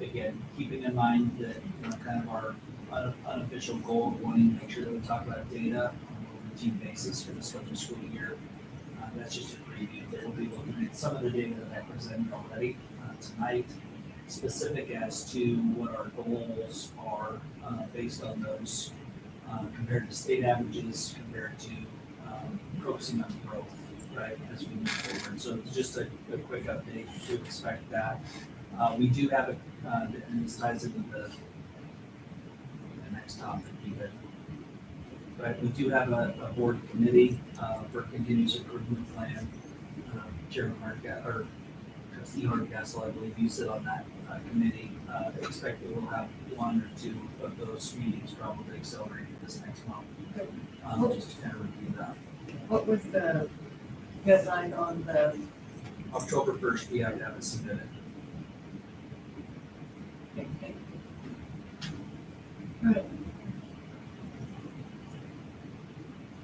again, keeping in mind that, kind of our unofficial goal of wanting to make sure that we talk about data on a routine basis for this school year, that's just a preview. That we'll be looking at some of the data that I presented already tonight, specific as to what our goals are based on those, compared to state averages, compared to focusing on growth. Right, as we move forward. So just a quick update to expect that. We do have a, and this ties into the next topic even. But we do have a board committee for continuous improvement plan. Chairman or Trustee Hardcastle, I believe you sit on that committee. Expect that we'll have one or two of those meetings probably accelerated this next month. Just to kind of review that. What was the deadline on the? October 1st, we have to have it submitted.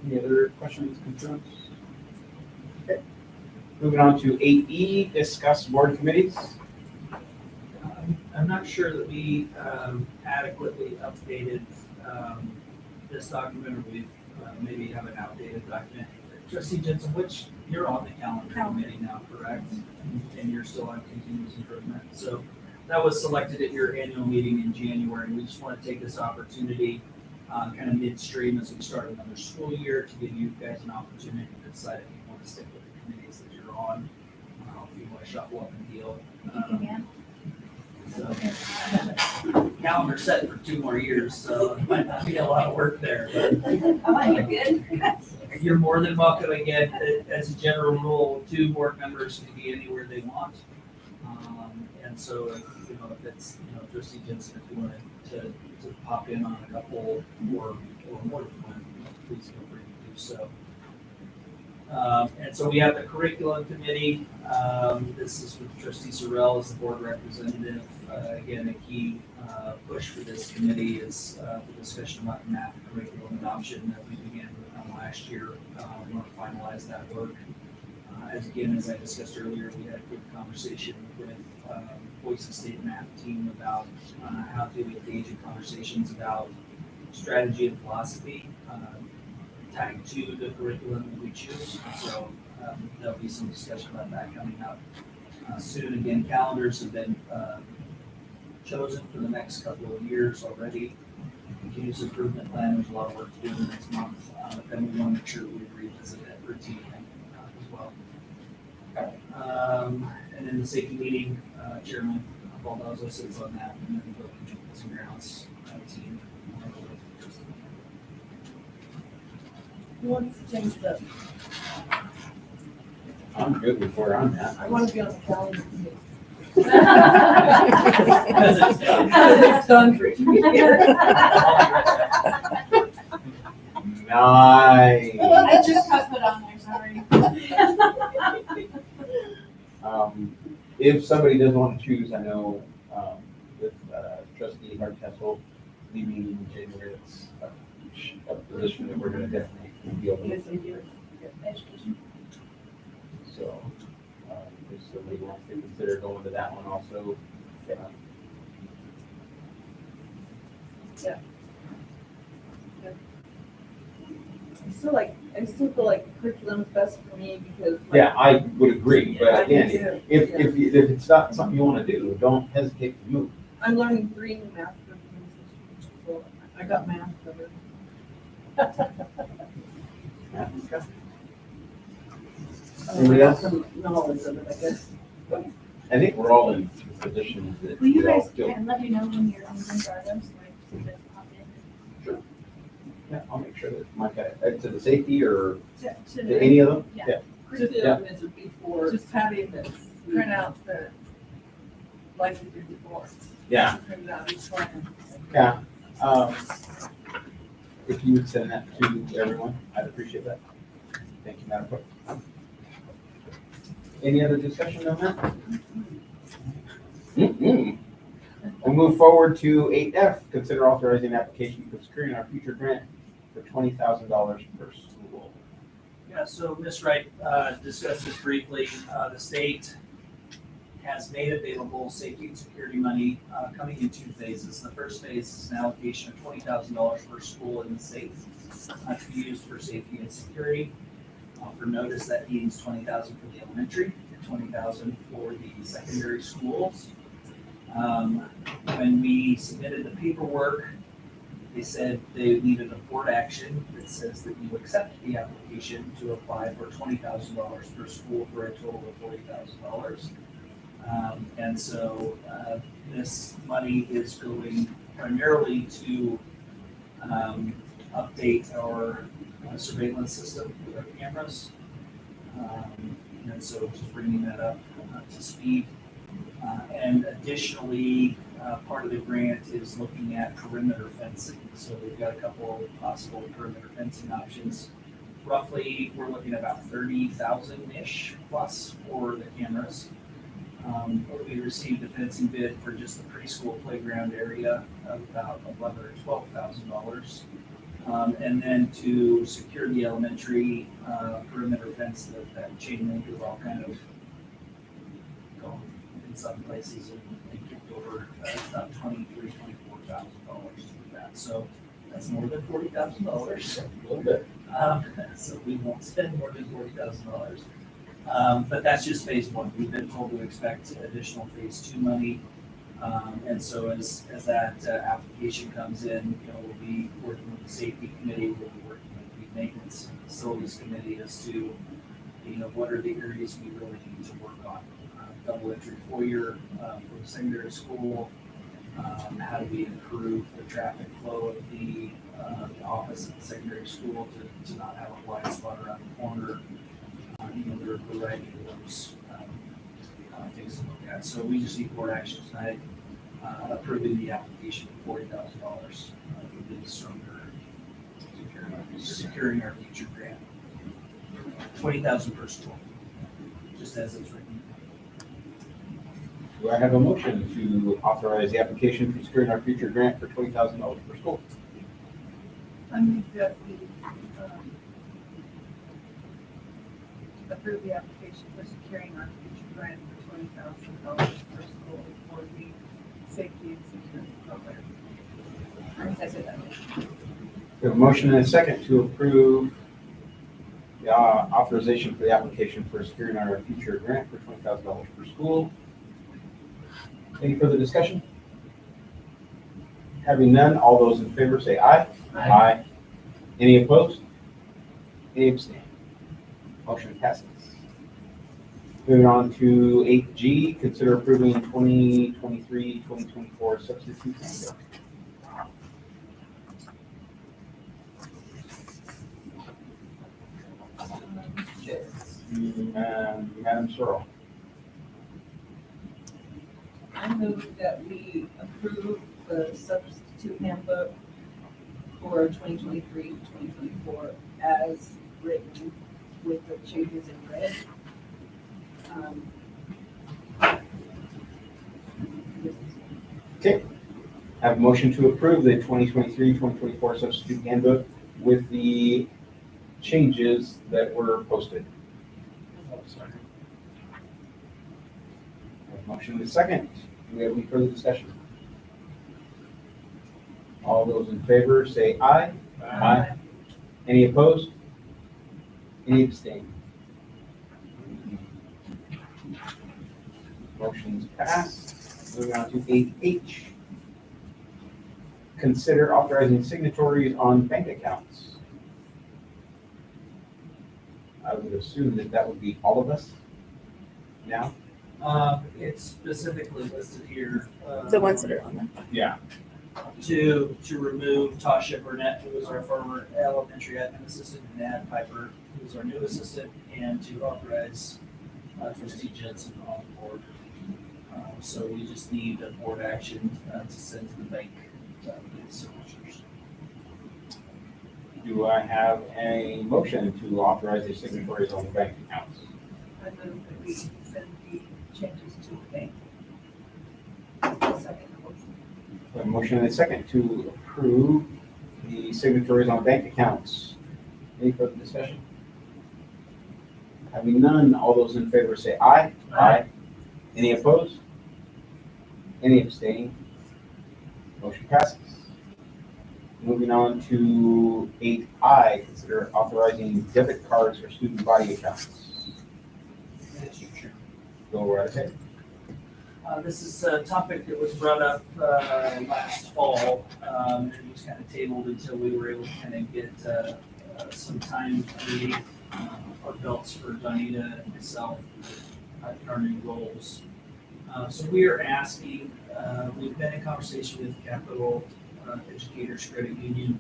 Any other questions, concerns? Okay. Moving on to eight E, discuss board committees. I'm not sure that we adequately updated this document, or we maybe have an outdated document. Trustee Jensen, which you're on the calendar committee now, correct? And you're still on continuous improvement. So that was selected at your annual meeting in January. We just want to take this opportunity kind of midstream as we start another school year to give you guys an opportunity to decide if you want to stick with the committees that you're on, if you want to shuffle up and deal. So, calendar set for 2 more years, so it might not be a lot of work there. But you're more than welcome. Again, as a general rule, 2 board members can be anywhere they want. And so, if it's, Trustee Jensen, if you wanted to pop in on a couple or more than one, please feel free to do so. And so we have the curriculum committee. This is with Trustee Sorrell as the board representative. Again, a key push for this committee is the discussion about math curriculum adoption that we began last year. We want to finalize that work. As I discussed earlier, we had a good conversation with Boise State math team about how to engage in conversations about strategy and philosophy tied to the curriculum that we choose. So there'll be some discussion about that coming up soon. Again, calendars have been chosen for the next couple of years already. Continuous improvement plan, there's a lot of work to do in the next month. Then we want to make sure we revisit it routinely as well. And then the safety meeting, Chairman Baldazzo sits on that, and then the building and grounds team. Who wants to change the? I'm good with where I'm at. I want to be on the calendar committee. Because it's done. It's done for you. Nice. I just got put on there, sorry. If somebody does want to choose, I know with Trustee Hardcastle leaving in January, it's a position that we're going to definitely be able to. So, if somebody wants to consider going to that one also. I still feel like curriculum is best for me because. like, Yeah, I would agree, I but do again, too. if, Yeah. if it's not something you wanna do, don't hesitate to move. I'm learning 3 new math programs this year, so I got math covered. Anybody else? Some knowledge of it, I guess. I think we're all in positions that. Will you that all guys feel- let me know when you're on the regardless, like, so that pop in? Yeah, I'll make sure that Mike, to the safety or To to any of them? Yeah. Curriculum is before. Just having this print out the like we did before. Yeah. Print it out each one. Yeah. If you would send that to everyone, I'd appreciate that. Thank you, Madam Clerk. Any other discussion on that? We'll move forward to 8F, consider authorizing application for securing our future grant for $20,000 per school. Yeah, so Ms. Wright discussed this briefly. The state has made available safety and security money coming in 2 phases. The first phase is an allocation of $20,000 per school in the state to be used for safety and security. For notice, that means $20,000 for the elementary and $20,000 for the secondary schools. When we submitted the paperwork, they said they needed a board action that says that you accept the application to apply for $20,000 per school for a total of $40,000. And so this money is going primarily to update our surveillance system with our cameras. And so just bringing that up to speed. And additionally, part of the grant is looking at perimeter fencing. So we've got a couple of possible perimeter fencing options. Roughly, we're looking at about 30,000-ish plus for the cameras. We received a fencing bid for just the preschool playground area of about $11,000 or $12,000. And then to secure the elementary perimeter fence, that chain link is all kind of going in some places and kicked over. It's about $23,000, $24,000 for that. So that's more than $40,000. A little bit. So we won't spend more than $40,000. But that's just phase 1. We've been told to expect additional phase 2 money. And so as that application comes in, we'll be working with the safety committee, we'll be working with the maintenance and facilities committee as to, what are the areas we really need to work on. Double entry foyer for the secondary school. How do we improve the traffic flow of the office at the secondary school to not have a blind spot around the corner. There are a variety of those things to look at. So we just need board action tonight, approving the application for $40,000 for the stronger securing our future grant. $20,000 per school, just as it's written. Do I have a motion to authorize the application for securing our future grant for $20,000 per school? I move that we approve the application for securing our future grant for $20,000 per school for the safety and security program. I said that. We have a motion and a second to approve the authorization for the application for securing our future grant for $20,000 per school. Any further discussion? Having none, all those in favor say aye. Aye. Any opposed? Any abstain? Motion passes. Moving on to 8G, consider approving 2023-2024 substitute handbook. Madam Searle. I move that we approve the substitute handbook for 2023-2024 as written with the changes in red. Okay. Have a motion to approve the 2023-2024 substitute handbook with the changes that were posted. Motion is second. Do we have any further discussion? All those in favor say aye. Aye. Any opposed? Any abstain? Motion's passed. Moving on to 8H. Consider authorizing signatories on bank accounts. I would assume that that would be all of us now? It's specifically listed here. The ones that are on there. Yeah. To remove Tasha Burnett, who is our former elementary admin assistant, and add Piper, who is our new assistant, and to authorize trustee Jensen on board. So we just need a board action to send to the bank these signatures. Do I have a motion to authorize the signatories on the bank accounts? I move that we send the changes to the bank. Second motion. A motion and a second to approve the signatories on bank accounts. Any further discussion? Having none, all those in favor say aye. Aye. Any opposed? Any abstaining? Motion passes. Moving on to 8I, consider authorizing debit cards for student body accounts. Go right ahead. This is a topic that was brought up last fall, and it was kind of tabled until we were able to kind of get some time underneath our belts for Donita and myself in our new roles. So we are asking, we've been in conversation with Capital Educators Credit Union.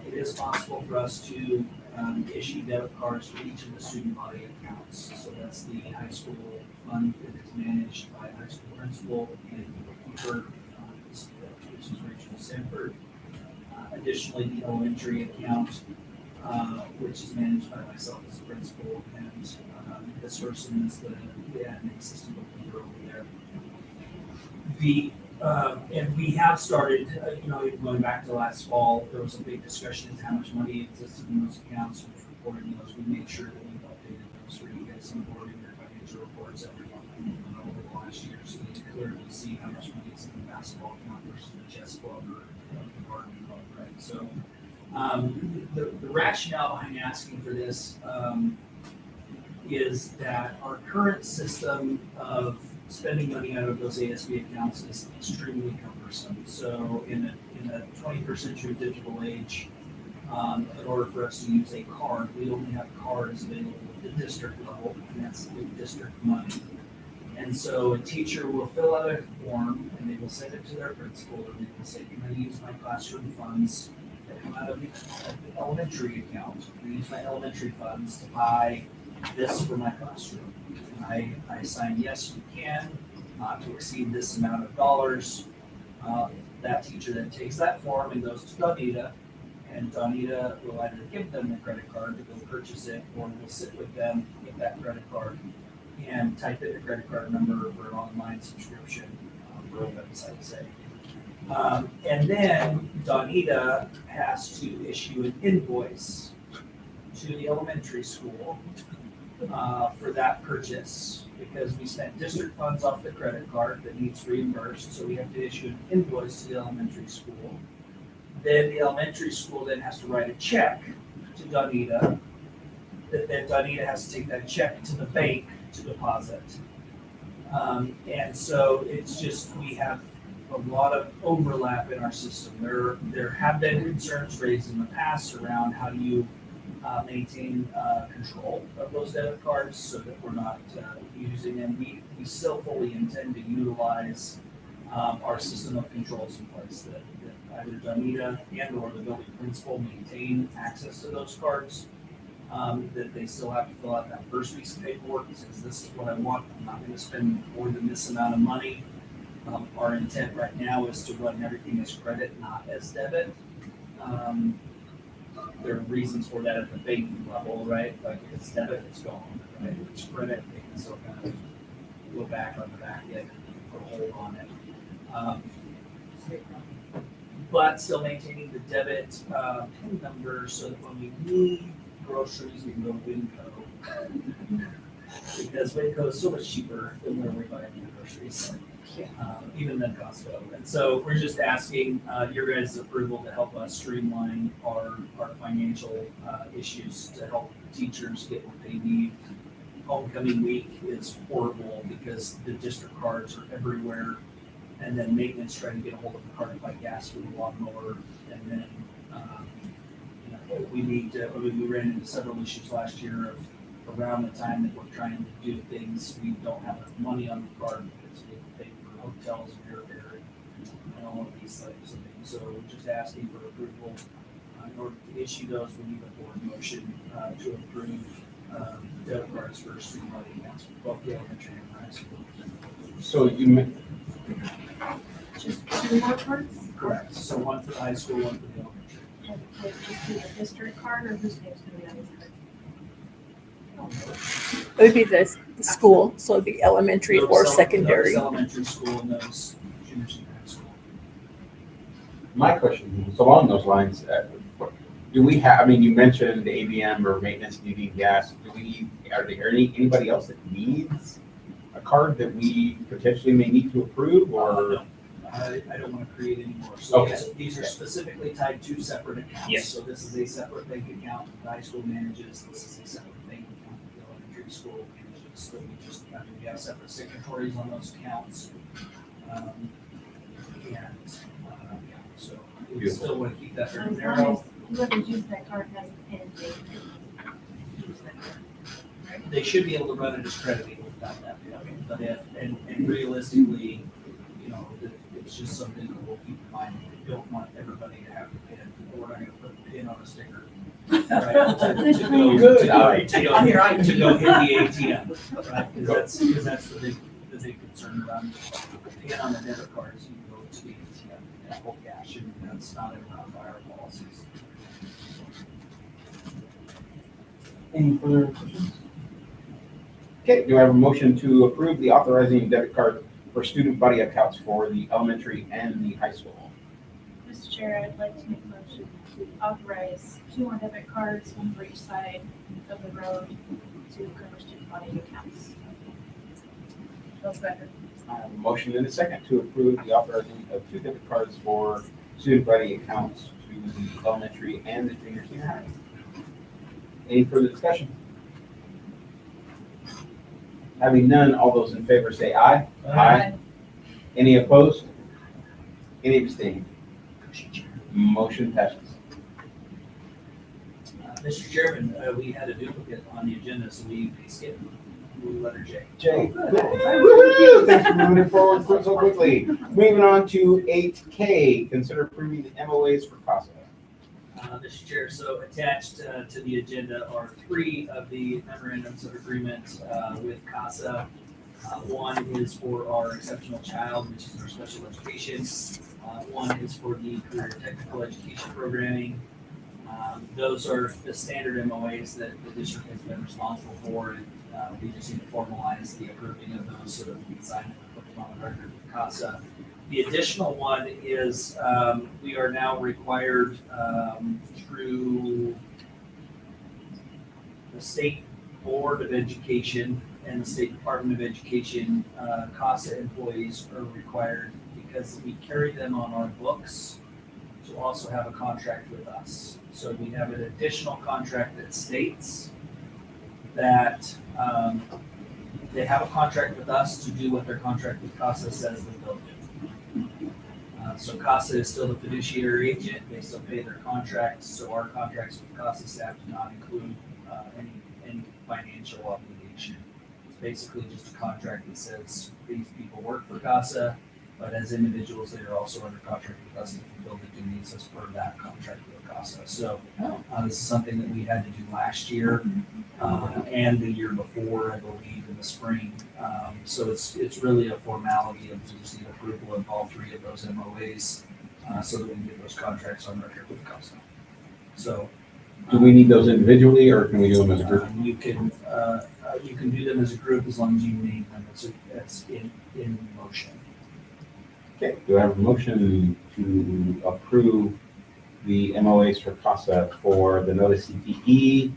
It is possible for us to issue debit cards for each of the student body accounts. So that's the high school fund that is managed by high school principal and bookkeeper, which is Rachel Sanford. Additionally, the elementary account, which is managed by myself as principal, and this person is the admin assistant bookkeeper over there. And we have started, going back to last fall, there was a big discussion as to how much money existed in those accounts. We've reported those. We made sure that we've updated those for you guys on board in your financial reports every month over the last year, so you can clearly see how much money is in the basketball account versus the chess club or the garden club, right? So the rationale behind asking for this is that our current system of spending money out of those ASB accounts is extremely cumbersome. So in a 21st century digital age, in order for us to use a card, we only have cards available at the district level, and that's the district money. And so a teacher will fill out a form and they will send it to their principal, and they will say, can I use my classroom funds that come out of the elementary account? Can I use my elementary funds to buy this for my classroom? And I assign yes, you can, not to exceed this amount of dollars. That teacher then takes that form and goes to Donita, and Donita will either give them the credit card to go purchase it, or will sit with them, get that credit card, and type in a credit card number for an online subscription for a website, say. And then Donita has to issue an invoice to the elementary school for that purchase, because we spent district funds off the credit card that needs reimbursed, so we have to issue an invoice to the elementary school. Then the elementary school then has to write a check to Donita, that then Donita has to take that check to the bank to deposit. And so it's just, we have a lot of overlap in our system. There have been concerns raised in the past around how do you maintain control of those debit cards so that we're not using them. We still fully intend to utilize our system of controls in place that either Donita and or the building principal maintain access to those cards. That they still have to fill out that first piece of paperwork that says this is what I want. I'm not going to spend more than this amount of money. Our intent right now is to run everything as credit, not as debit. There are reasons for that at the bank level, right? Like if it's debit, it's gone. Right? If it's credit, they can still kind of go back on the back end and put a hold on it. But still maintaining the debit PIN number so that when we need groceries, we can go to Winco. Because Winco is so much cheaper than where we buy new groceries. even than Costco. And so we're just asking your guys' approval to help us streamline our financial issues to help the teachers get what they need. Homecoming week is horrible because the district cards are everywhere. And then maintenance trying to get a hold of the card to buy gas for the lawnmower. And then, we ran into several issues last year of around the time that we're trying to do things, we don't have enough money on the card because we have to pay for hotels and airfare and all of these types of things. So we're just asking for approval. In order to issue those, we need a board motion to approve debit cards for student money accounts for both the elementary and high school. So you, Just 2 more cards? Correct. So one for the high school, one for the elementary. And would it just be the district card or whose name's gonna be on this card? It would be the school, so it'd be elementary or Those secondary. elementary school and those junior senior high school. my question is along those lines, do we have, I mean, you mentioned the ABM or maintenance needing gas. Are there anybody else that needs a card that we potentially may need to approve or? No, I don't want to create any more. So Okay. these are specifically tied to separate accounts. Yes. So this is a separate bank account the high school manages. This is a separate bank account the elementary school manages. So we have separate signatories on those accounts. So we still want to keep that very As narrow. long as whoever's using that card has a pin, they can use that card. They should be able to run it as crediting without that. But and realistically, it's just something that we'll keep in mind. We don't want everybody to have to pin. We're not gonna put a pin on a sticker. Right, to go hit the ATM, right? Because that's the big concern around the pin on the debit cards. You can go to the ATM and pull cash, and that's not allowed by our policies. Any further questions? Okay, do I have a motion to approve the authorizing debit card for student buddy accounts for the elementary and the high school? Mr. Chair, I'd like to make a motion to authorize 2 more debit cards, one for each side of the road to cover student body accounts. Those better. I have a motion and a second to approve the authorizing of 2 debit cards for student buddy accounts to the elementary and the junior senior high. Any further discussion? Having none, all those in favor say aye. Aye. Any opposed? Any abstained? Motion passes. Mr. Chairman, we had a duplicate on the agenda, so we skipped letter J. Jay. Woo-hoo! Thanks for moving it forward so quickly. Moving on to 8K, consider approving the MOAs for CASA. Mr. Chair, so attached to the agenda are 3 of the memorandums of agreement with CASA. One is for our exceptional child, which is our special education. One is for the career technical education programming. Those are the standard MOAs that the district has been responsible for, and we just need to formalize the approving of those so that we can sign it and put them on the record with CASA. The additional one is we are now required through the State Board of Education and the State Department of Education, CASA employees are required, because we carry them on our books, to also have a contract with us. So we have an additional contract that states that they have a contract with us to do what their contract with CASA says that they'll do. So CASA is still the fiduciary agent, they still pay their contracts, so our contracts with CASA staff do not include any financial obligation. It's basically just a contract that says these people work for CASA, but as individuals, they are also under contract with us to fulfill the duties as part of that contract with CASA. So this is something that we had to do last year and the year before, I believe, in the spring. So it's really a formality of just the approval of all 3 of those MOAs so that we can get those contracts on record with CASA. So Do we need those individually or can we do them as a group? you can do them as a group as long as you name them. It's in motion. Okay, do I have a motion to approve the MOAs for CASA for the Notice CPE,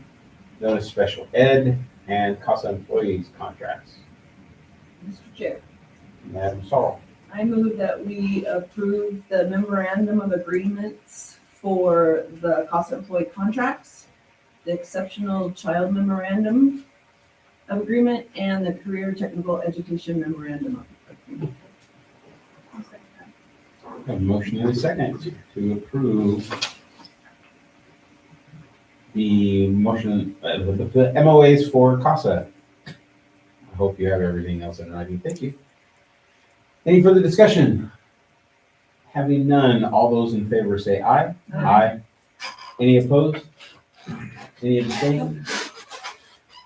Notice Special Ed, and CASA employees contracts? Mr. Chair, Madam Saul. I move that we approve the memorandum of agreements for the cost employee contracts, the exceptional child memorandum of agreement, and the career technical education memorandum of agreement. Have a motion and a second to approve the motion, the MOAs for CASA. I hope you have everything else in writing. Thank you. Any further discussion? Having none, all those in favor say aye. Aye. Any opposed? Any abstained?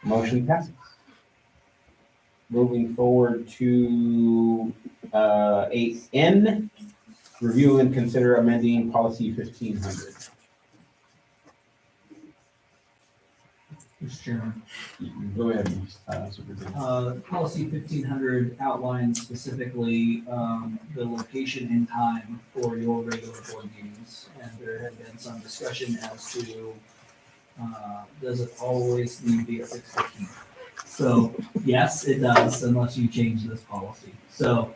Motion passes. Moving forward to 8N, review and consider amending policy 1500. Mr. Chairman. Go ahead, Superintendent. Policy 1500 outlines specifically the location and time for your regular board meetings. And there had been some discussion as to, does it always need to be at 6:15? So yes, it does, unless you change this policy. So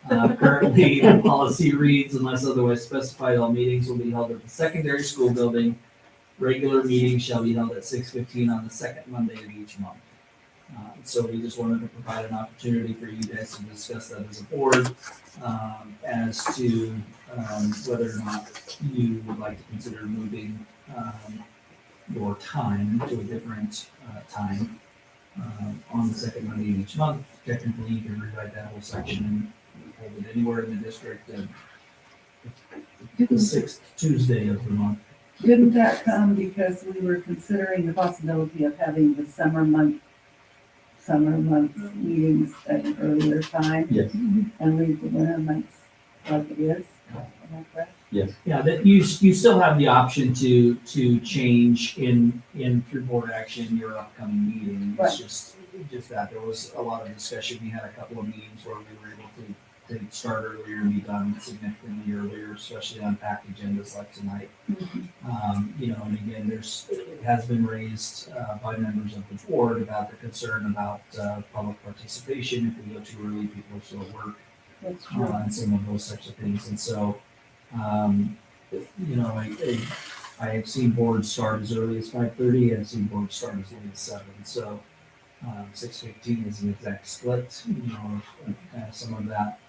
currently, the policy reads, unless otherwise specified, all meetings will be held at the secondary school building. Regular meetings shall be held at 6:15 on the second Monday of each month. So we just wanted to provide an opportunity for you guys to discuss that as a board, as to whether or not you would like to consider moving your time to a different time on the second Monday of each month. Technically, you can rewrite that whole section and hold it anywhere in the district. The sixth Tuesday of the month. Didn't that come because we were considering the possibility of having the summer month meetings at an earlier time? Yes. And leave the winter months like it is? Am I correct? Yes. Yeah, that you still have the option to change in through board action your upcoming meeting. Right. It's just that there was a lot of discussion. We had a couple of meetings where we were able to start earlier and be done significantly earlier, especially on packed agendas like tonight. And again, it has been raised by members of the board about the concern about public participation. If we go too early, people are still at work. That's true. And some of those types of things. And so, I have seen boards start as early as 5:30. I've seen boards start as late as 7. So 6:15 is an exact split, of some of that.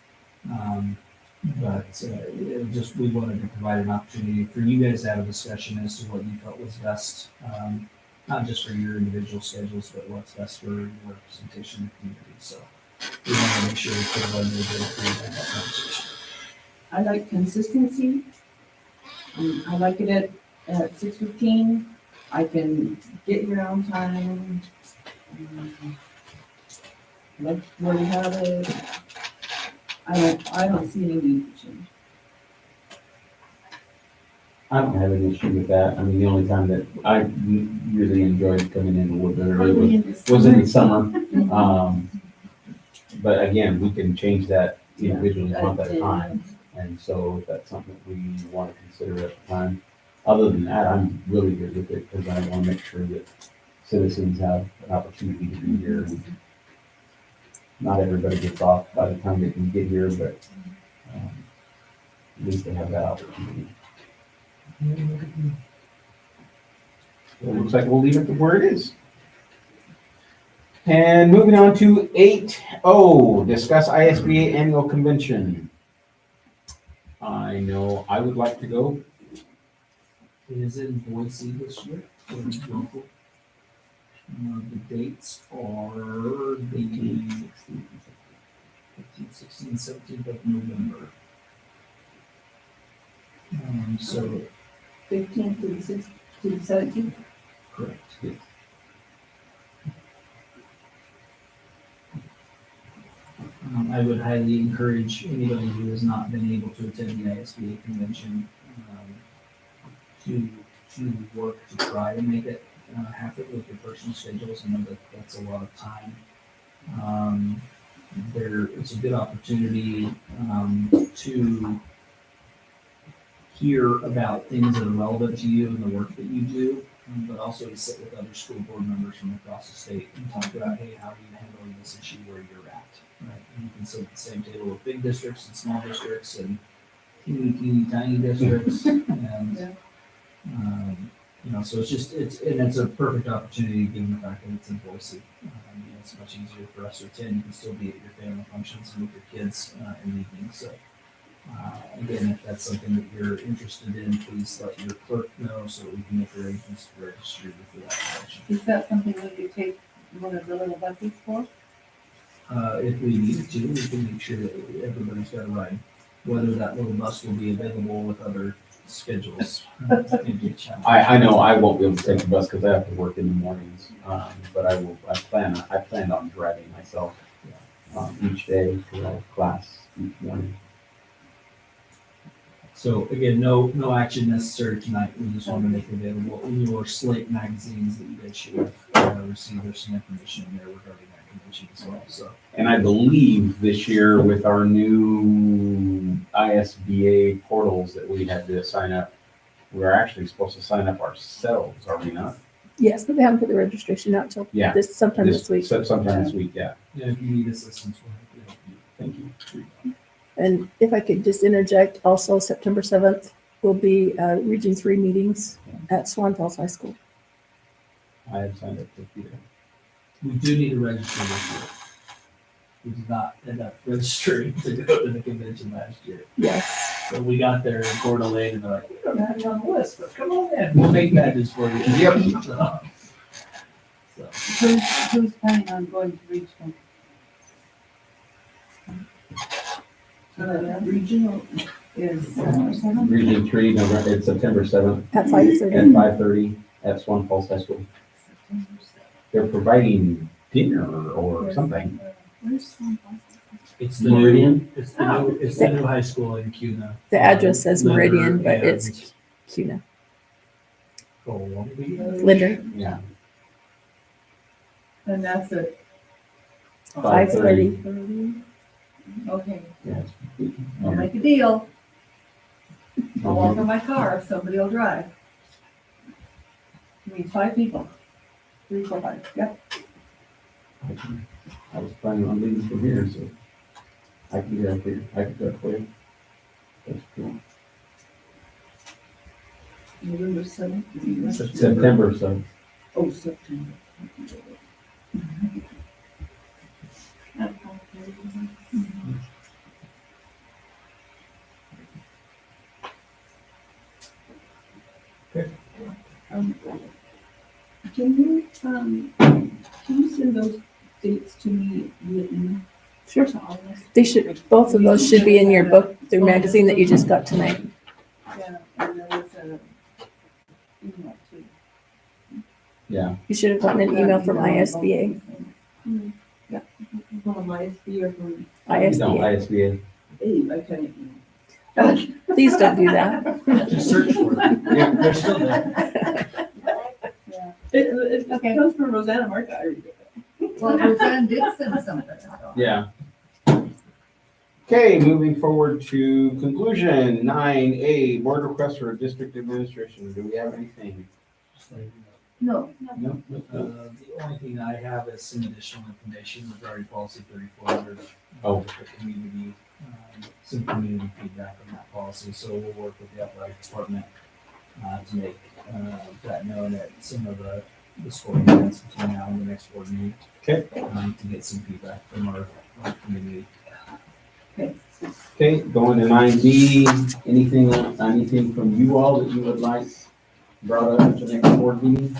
We wanted to provide an opportunity for you guys to have a discussion as to what you felt was best, not just for your individual schedules, but what's best for your representation in the community. So we want to make sure we put it on the agenda for you to have that conversation. I like consistency. I like it at 6:15. I can get here on time. Like where we have it. I don't see any need to change. I don't have an issue with that. I mean, the only time that I really enjoyed coming in a little bit early was in the summer. But again, we can change that individually month at a time. And so if that's something that we want to consider at the time. Other than that, I'm really good with it because I want to make sure that citizens have an opportunity to be here. And not everybody gets off by the time they can get here, but at least they have that opportunity. So it looks like we'll leave it where it is. And moving on to 8O, discuss ISBA annual convention. I know I would like to go. It is in Boise this year. So it's local. The dates are the 15th, 16th, 17th of November. So 15th to the 16th to the 17th. correct. Yes. I would highly encourage anybody who has not been able to attend the ISBA convention to work to try to make it happen with your personal schedules. I know that that's a lot of time. It's a good opportunity to hear about things that are relevant to you and the work that you do. but also to sit with other school board members from across the state and talk about, hey, how are you handling this issue where you're at? Right? And you can sit at the same table with big districts and small districts and teeny tiny districts and, so it's a perfect opportunity given the fact that it's in Boise. It's much easier for us to attend. You can still be at your family functions and with your kids in the evening. So, again, if that's something that you're interested in, please let your clerk know so that we can make arrangements to register you for that convention. Is that something that you take one of the little buses for? If we need to, we can make sure that everybody's got a ride. Whether that little bus will be available with other schedules. can be a challenge. I know I won't be able to take the bus because I have to work in the mornings, but I plan on driving myself each day to class each morning. So again, no action necessary tonight. We just want to make available in your slate magazines that you guys should have received. There's some information in there regarding that convention as well. So. And I believe this year with our new ISBA portals that we had to sign up, we're actually supposed to sign up ourselves, are we not? Yes, but they haven't put the registration out till Yeah. sometime this week. Sometime this week, yeah. Yeah, if you need assistance, we'll help you. Thank you. And if I could just interject, also September 7th will be Region 3 meetings at Swan Falls High School. I have signed up to be there. We do need to register this year. We did not end up registering to go to the convention last year. Yes. So we got there and Coeur d'Alene and they're like, we don't have you on the list, but come on in. We'll make badges for you. Yep. So, Who's planning on going to Regional? Regional is, Region 3, November, it's September 7th At 5:30. at 5:30 at Swan Falls High School. They're providing dinner or something. it's the Meridian? It's the new high school in Cuna. The address says Linder Meridian, but and it's Cuna. Columbia. Linder, Yeah. and that's it. 5:30. Okay, Yeah. I'll make a deal. I'll walk in my car, somebody will drive. I mean, 5 people. 3, 4, 5, yep. I was planning on leaving from here, so I can get up here. I can go for you. That's cool. November 7th. September 7th. Oh, September. Can you send those dates to me via email? Sure. To all of us? They should, both of those should be in your book, their magazine that you just got tonight. Yeah, and there was a email too. Yeah. You should have gotten an email from ISBA. Yeah, from ISBA or from. No, ISBA. ISBA. Hey, I can't. Please don't do that. Just search for them. Yeah. They're still there. Yeah. It comes from Rosanna Marca. Well, Roseanne did send something. Yeah. Okay, moving forward to conclusion, 9A, board request for district administration. Do we have anything? Just like, No, No? The only thing I have is some additional information regarding policy 3400. Oh. The community, some community feedback on that policy, so we'll work with the athletic department to make that known at some of the sporting events between now and the next board meeting. Okay. To get some feedback from our community. Okay, going to 9B, anything from you all that you would like brought up at the next board meeting?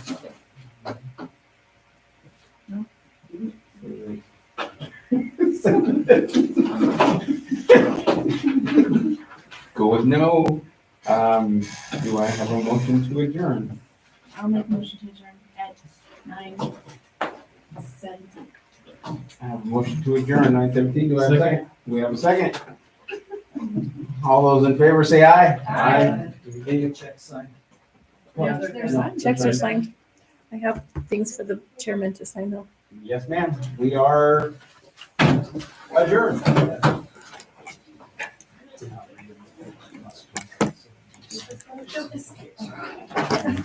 No. Go with no. Do I have a motion to adjourn? I'll make a motion to adjourn at 9:17. I have a motion to adjourn, 9:17. Do I have a second? Do we have a second? All those in favor say aye. Aye. Do we get a check signed? Yeah, No, Checks are signed. I have things for the chairman to sign though. Yes, ma'am. We are adjourned. It's not really good.